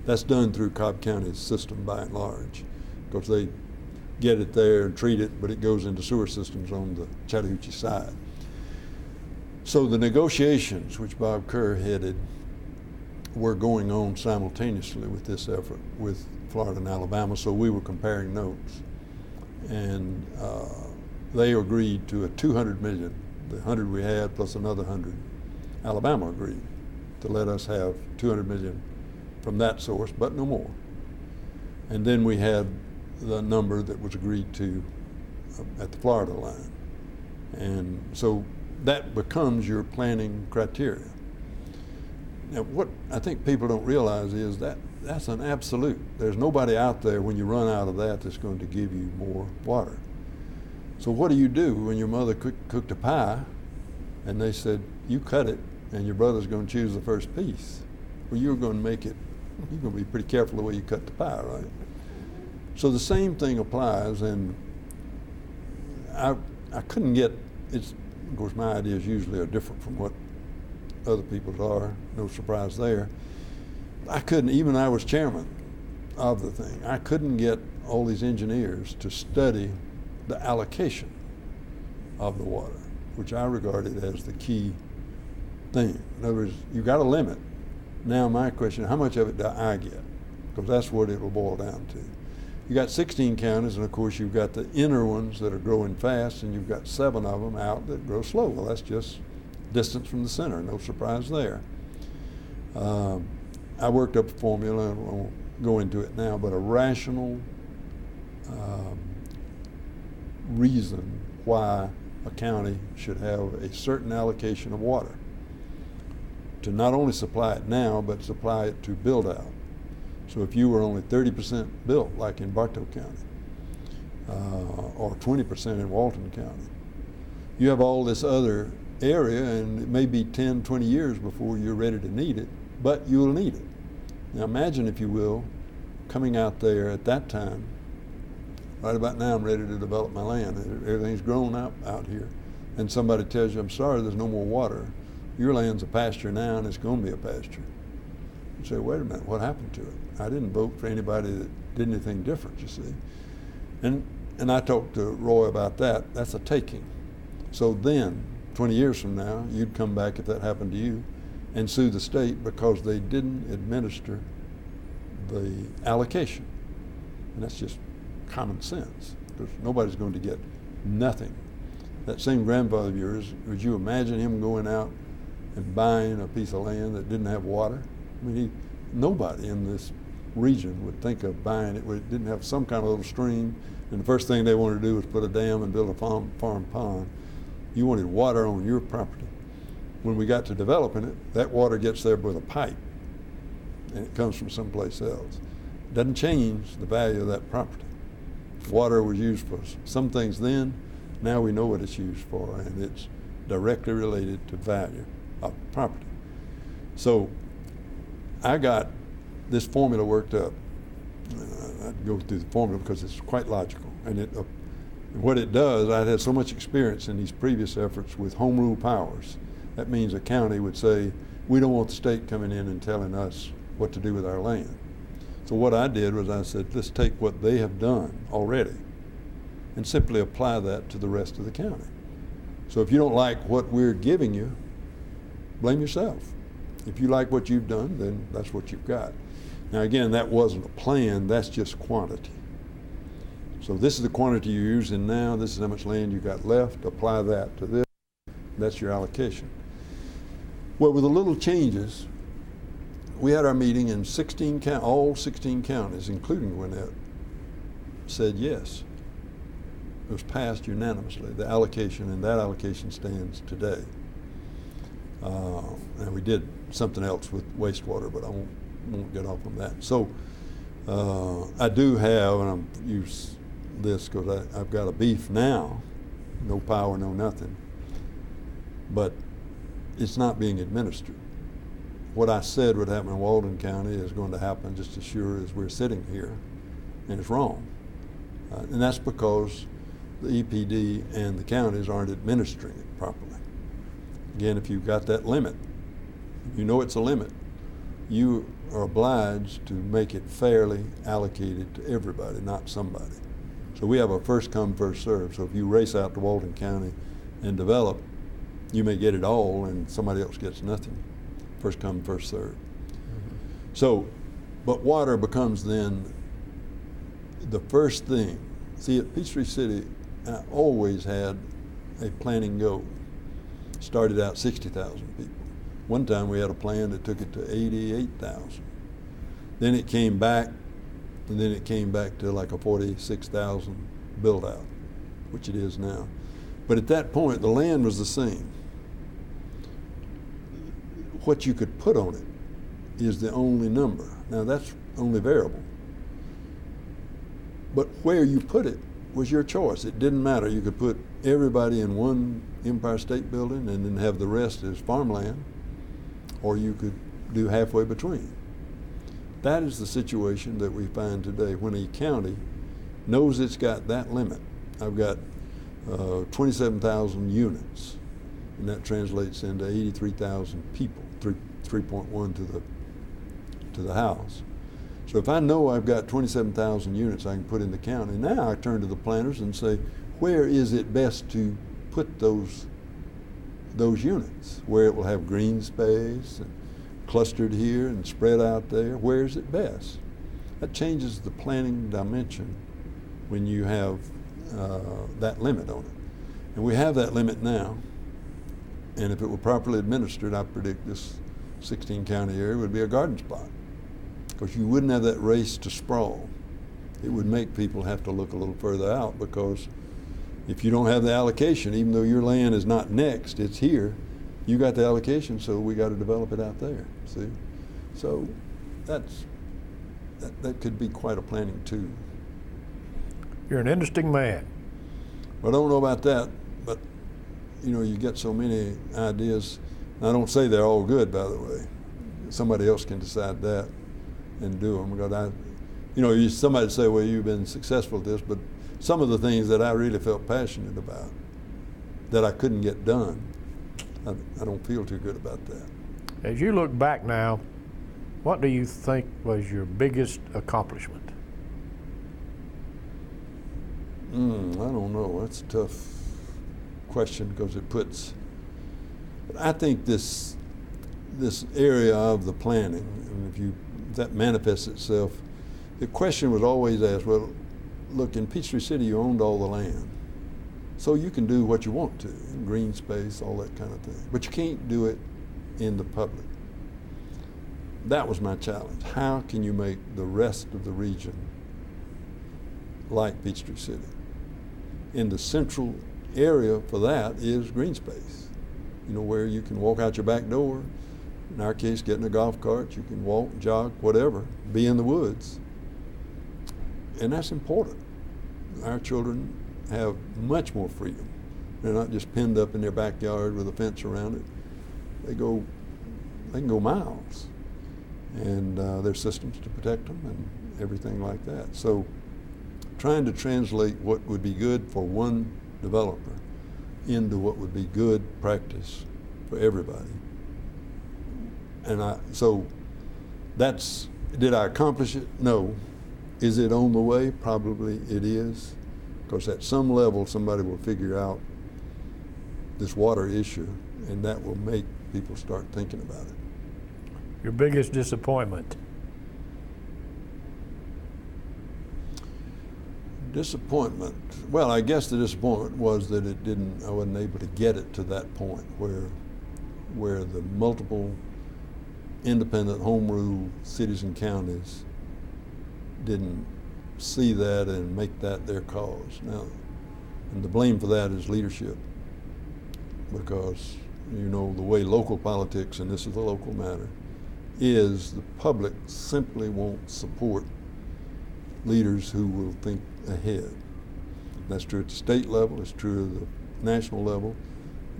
That's done through Cobb County's system by and large, because they get it there and treat it, but it goes into sewer systems on the Chattahoochee side. So the negotiations, which Bob Kerr headed, were going on simultaneously with this effort with Florida and Alabama, so we were comparing notes. And they agreed to a 200 million, the 100 we had plus another 100. Alabama agreed to let us have 200 million from that source, but no more. And then we had the number that was agreed to at the Florida line. And so that becomes your planning criteria. Now, what I think people don't realize is that that's an absolute. There's nobody out there when you run out of that that's going to give you more water. So what do you do when your mother cooked a pie and they said, you cut it and your brother's going to choose the first piece? Well, you're going to make it, you're going to be pretty careful the way you cut the pie, right? So the same thing applies, and I couldn't get, of course my ideas usually are different from what other people's are, no surprise there. I couldn't, even I was chairman of the thing, I couldn't get all these engineers to study the allocation of the water, which I regarded as the key thing. In other words, you got a limit. Now my question, how much of it do I get? Because that's what it will boil down to. You got 16 counties, and of course you've got the inner ones that are growing fast, and you've got 7 of them out that grow slow. Well, that's just distance from the center, no surprise there. I worked up a formula, and I won't go into it now, but a rational reason why a county should have a certain allocation of water to not only supply it now, but supply it to build out. So if you were only 30% built, like in Bartow County, or 20% in Walton County, you have all this other area, and it may be 10, 20 years before you're ready to need it, but you'll need it. Now imagine, if you will, coming out there at that time, right about now I'm ready to develop my land. Everything's grown up out here. And somebody tells you, I'm sorry, there's no more water. Your land's a pasture now, and it's going to be a pasture. You say, wait a minute, what happened to it? I didn't vote for anybody that did anything different, you see. And I talked to Roy about that. That's a taking. So then, 20 years from now, you'd come back, if that happened to you, and sue the state because they didn't administer the allocation. And that's just common sense. Because nobody's going to get nothing. That same grandfather of yours, would you imagine him going out and buying a piece of land that didn't have water? I mean, nobody in this region would think of buying it where it didn't have some kind of little stream, and the first thing they wanted to do was put a dam and build a farm pond. You wanted water on your property. When we got to developing it, that water gets there with a pipe, and it comes from someplace else. It doesn't change the value of that property. Water was used for some things then, now we know what it's used for, and it's directly related to value of property. So I got this formula worked up. I'd go through the formula because it's quite logical. And what it does, I'd had so much experience in these previous efforts with home rule powers. That means a county would say, we don't want the state coming in and telling us what to do with our land. So what I did was I said, let's take what they have done already and simply apply that to the rest of the county. So if you don't like what we're giving you, blame yourself. If you like what you've done, then that's what you've got. Now again, that wasn't a plan, that's just quantity. So this is the quantity you're using now, this is how much land you got left, apply that to this, that's your allocation. Well, with the little changes, we had our meeting in all 16 counties, including Gwinnett, said yes. It was passed unanimously, the allocation, and that allocation stands today. And we did something else with wastewater, but I won't get off on that. So I do have, and I'm use this because I've got a beef now, no power, no nothing, but it's not being administered. What I said would happen in Walden County is going to happen just as sure as we're sitting here, and it's wrong. And that's because the EPD and the counties aren't administering it properly. Again, if you've got that limit, you know it's a limit, you are obliged to make it fairly allocated to everybody, not somebody. So we have a first come, first serve. So if you race out to Walden County and develop, you may get it all and somebody else gets nothing. First come, first serve. Mm-hmm. So, but water becomes then the first thing. See, at Peachtree City, I always had a planning goal. Started out 60,000 people. One time we had a plan that took it to 88,000. Then it came back, and then it came back to like a 46,000 build out, which it is now. But at that point, the land was the same. What you could put on it is the only number. Now that's only variable. But where you put it was your choice. It didn't matter. You could put everybody in one Empire State Building and then have the rest as farmland, or you could do halfway between. That is the situation that we find today when a county knows it's got that limit. I've got 27,000 units, and that translates into 83,000 people, 3.1 to the house. So if I know I've got 27,000 units I can put in the county, now I turn to the planners and say, where is it best to put those units? Where it will have green space and clustered here and spread out there, where is it best? That changes the planning dimension when you have that limit on it. And we have that limit now, and if it were properly administered, I predict this 16 county area would be a garden spot, because you wouldn't have that race to sprawl. It would make people have to look a little further out, because if you don't have the allocation, even though your land is not next, it's here, you got the allocation, so we got to develop it out there, see? So that could be quite a planning tool. You're an interesting man. Well, I don't know about that, but you know, you get so many ideas. I don't say they're all good, by the way. Somebody else can decide that and do them. Because somebody say, well, you've been successful at this, but some of the things that I really felt passionate about that I couldn't get done, I don't feel too good about that. As you look back now, what do you think was your biggest accomplishment? I don't know. That's a tough question, because it puts, I think this area of the planning, and if that manifests itself, the question was always asked, well, look, in Peachtree City you owned all the land, so you can do what you want to, in green space, all that kind of thing, but you can't do it in the public. That was my challenge. How can you make the rest of the region like Peachtree City? In the central area for that is green space, where you can walk out your back door, in our case get in a golf cart, you can walk, jog, whatever, be in the woods. And that's important. Our children have much more freedom. They're not just pinned up in their backyard with a fence around it. They can go miles, and there's systems to protect them and everything like that. So trying to translate what would be good for one developer into what would be good practice for everybody. And did I accomplish it? No. Is it on the way? Probably it is, because at some level somebody will figure out this water issue, and that will make people start thinking about it. Your biggest disappointment? Disappointment. Well, I guess the disappointment was that I wasn't able to get it to that point where the multiple independent home rule cities and counties didn't see that and make that their cause. Now, and the blame for that is leadership, because the way local politics, and this is a local matter, is the public simply won't support leaders who will think ahead. That's true at the state level, it's true at the national level,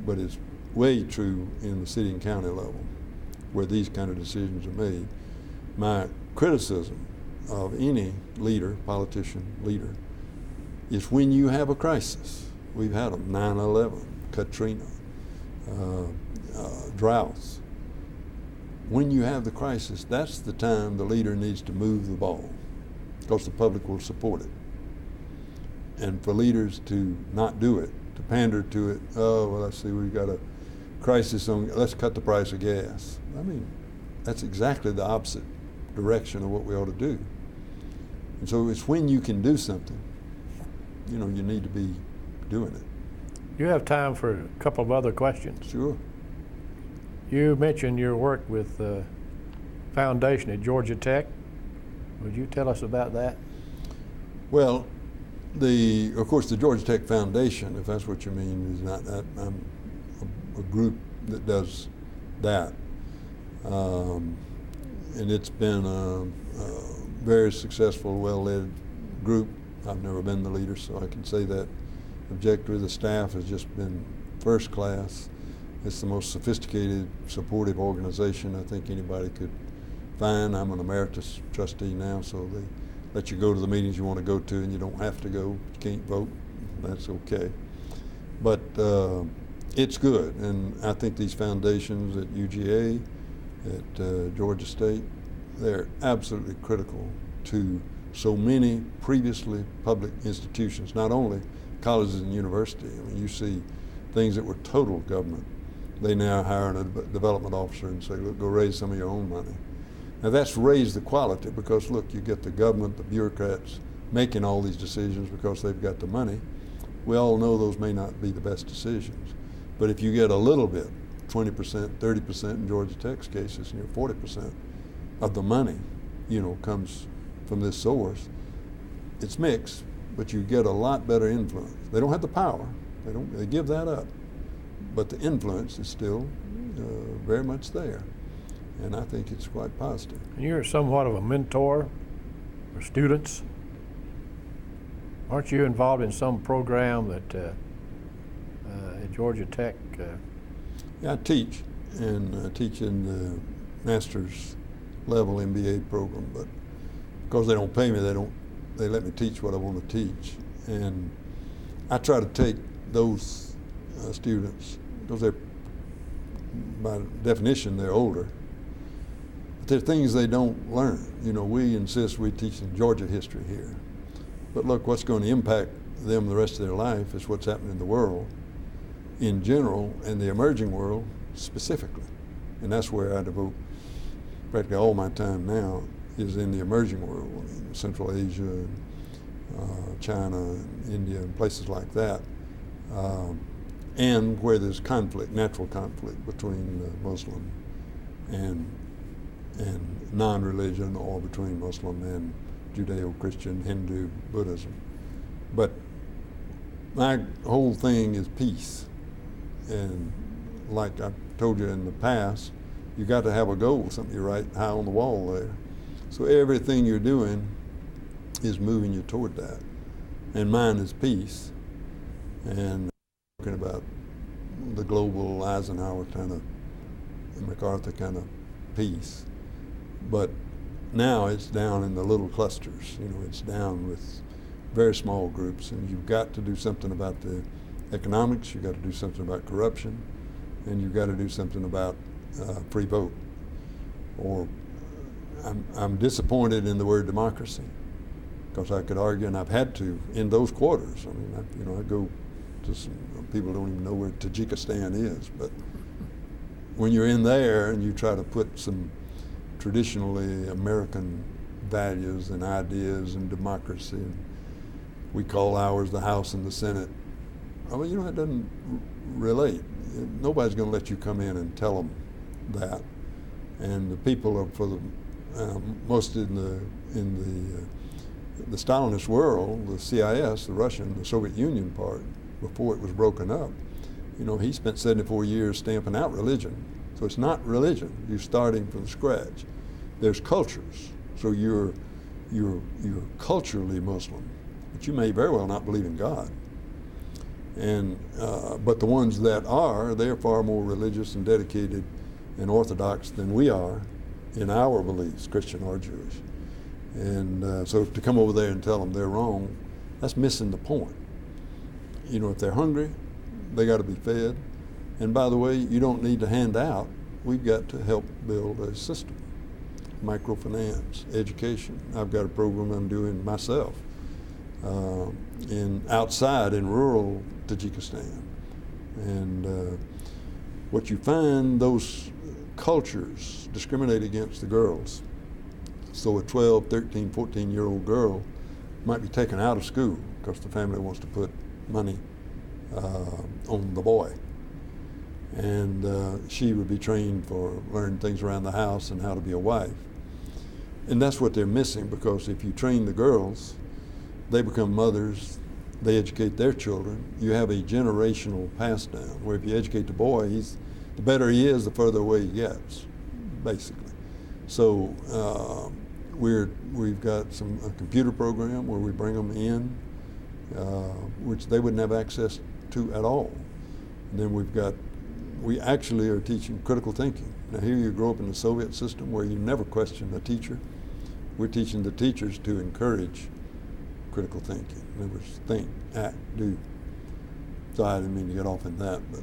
but it's way true in the city and county level where these kind of decisions are made. My criticism of any leader, politician, leader, is when you have a crisis. We've had them, 9/11, Katrina, droughts. When you have the crisis, that's the time the leader needs to move the ball, because the public will support it. And for leaders to not do it, to pander to it, oh, well, let's see, we've got a crisis on, let's cut the price of gas. I mean, that's exactly the opposite direction of what we ought to do. And so it's when you can do something, you need to be doing it. You have time for a couple of other questions. Sure. You mentioned your work with the foundation at Georgia Tech. Would you tell us about that? Well, of course, the Georgia Tech Foundation, if that's what you mean, is not that. I'm a group that does that. And it's been a very successful, well-led group. I've never been the leader, so I can say that objectively. The staff has just been first class. It's the most sophisticated, supportive organization I think anybody could find. I'm an emeritus trustee now, so they let you go to the meetings you want to go to, and you don't have to go. You can't vote. That's okay. But it's good, and I think these foundations at UGA, at Georgia State, they're absolutely critical to so many previously public institutions, not only colleges and universities. I mean, you see things that were total government. They now hire a development officer and say, look, go raise some of your own money. Now that's raised the quality, because look, you get the government, the bureaucrats making all these decisions because they've got the money. We all know those may not be the best decisions. But if you get a little bit, 20%, 30% in Georgia Tech's cases, 40% of the money, comes from this source, it's mixed, but you get a lot better influence. They don't have the power, they give that up, but the influence is still very much there, and I think it's quite positive. And you're somewhat of a mentor for students. Aren't you involved in some program that at Georgia Tech? Yeah, I teach, and I teach in the master's level MBA program, but because they don't pay me, they let me teach what I want to teach. And I try to take those students, because they're, by definition, they're older, but there are things they don't learn. We insist we teach them Georgia history here, but look, what's going to impact them the rest of their life is what's happening in the world in general and the emerging world specifically. And that's where I devote practically all my time now, is in the emerging world, Central Asia, and, China, and India, and places like that, and where there's conflict, natural conflict between Muslim and non-religion, or between Muslim and Judeo-Christian, Hindu, Buddhism. But my whole thing is peace. And like I told you in the past, you got to have a goal, something you write high on the wall there. So everything you're doing is moving you toward that. And mine is peace. And talking about the global Eisenhower kind of, MacArthur kind of peace. But now it's down in the little clusters. It's down with very small groups, and you've got to do something about the economics, you've got to do something about corruption, and you've got to do something about free vote. Or I'm disappointed in the word democracy, because I could argue, and I've had to, in those quarters. I mean, I go to some people don't even know where Tajikistan is, but when you're in there and you try to put some traditionally American values and ideas and democracy, We call ours the House and the Senate. I mean, you know, it doesn't relate. Nobody's going to let you come in and tell them that. And the people are for the most in the Stalinist world, the CIS, the Russian, the Soviet Union part, before it was broken up. You know, he spent 74 years stamping out religion. So it's not religion. You're starting from scratch. There's cultures. So you're culturally Muslim, but you may very well not believe in God. And but the ones that are, they're far more religious and dedicated and orthodox than we are in our beliefs, Christian or Jewish. And so to come over there and tell them they're wrong, that's missing the point. You know, if they're hungry, they got to be fed. And by the way, you don't need to hand out. We've got to help build a system. Microfinance, education. I've got a program I'm doing myself outside in rural Tajikistan. And what you find, those cultures discriminate against the girls. So a 12, 13, 14-year-old girl might be taken out of school because the family wants to put money on the boy. And she would be trained for learning things around the house and how to be a wife. And that's what they're missing, because if you train the girls, they become mothers, they educate their children. You have a generational pass down, where if you educate the boy, the better he is, the further away he gets, basically. So we've got a computer program where we bring them in, which they wouldn't have access to at all. And then we actually are teaching critical thinking. Now here you grow up in the Soviet system where you never question a teacher. We're teaching the teachers to encourage critical thinking. In other words, think, act, do. So I didn't mean to get off in that, but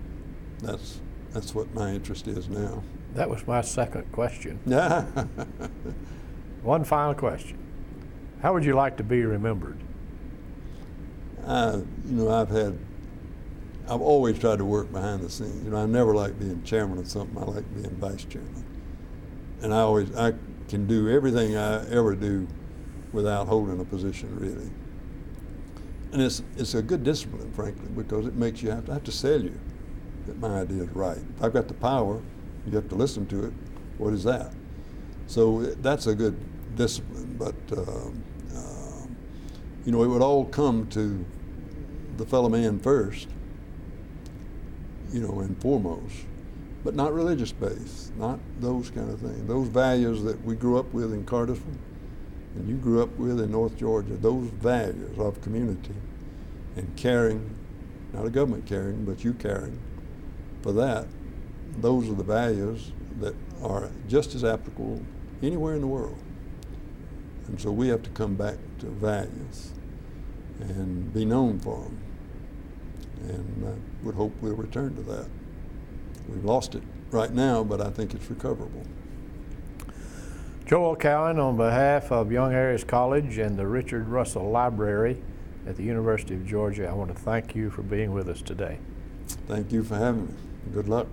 that's what my interest is now. That was my second question. Yeah. One final question. How would you like to be remembered? You know, I've always tried to work behind the scenes. You know, I never liked being chairman of something. I like being vice chairman. And I can do everything I ever do without holding a position, really. And it's a good discipline, frankly, because it makes you have to sell you that my idea is right. If I've got the power, you have to listen to it. What is that? So that's a good discipline. But you know, it would all come to the fellow man first, you know, and foremost, but not religious based, not those kind of things. Those values that we grew up with in Cartersville and you grew up with in North Georgia, those values of community and caring, not a government caring, but you caring for that, those are the values that are just as applicable anywhere in the world. And so we have to come back to values and be known for them. And I would hope we'll return to that. We've lost it right now, but I think it's recoverable. Joel Cowan, on behalf of Young Harris College and the Richard Russell Library at the University of Georgia, I want to thank you for being with us today. Thank you for having me. Good luck.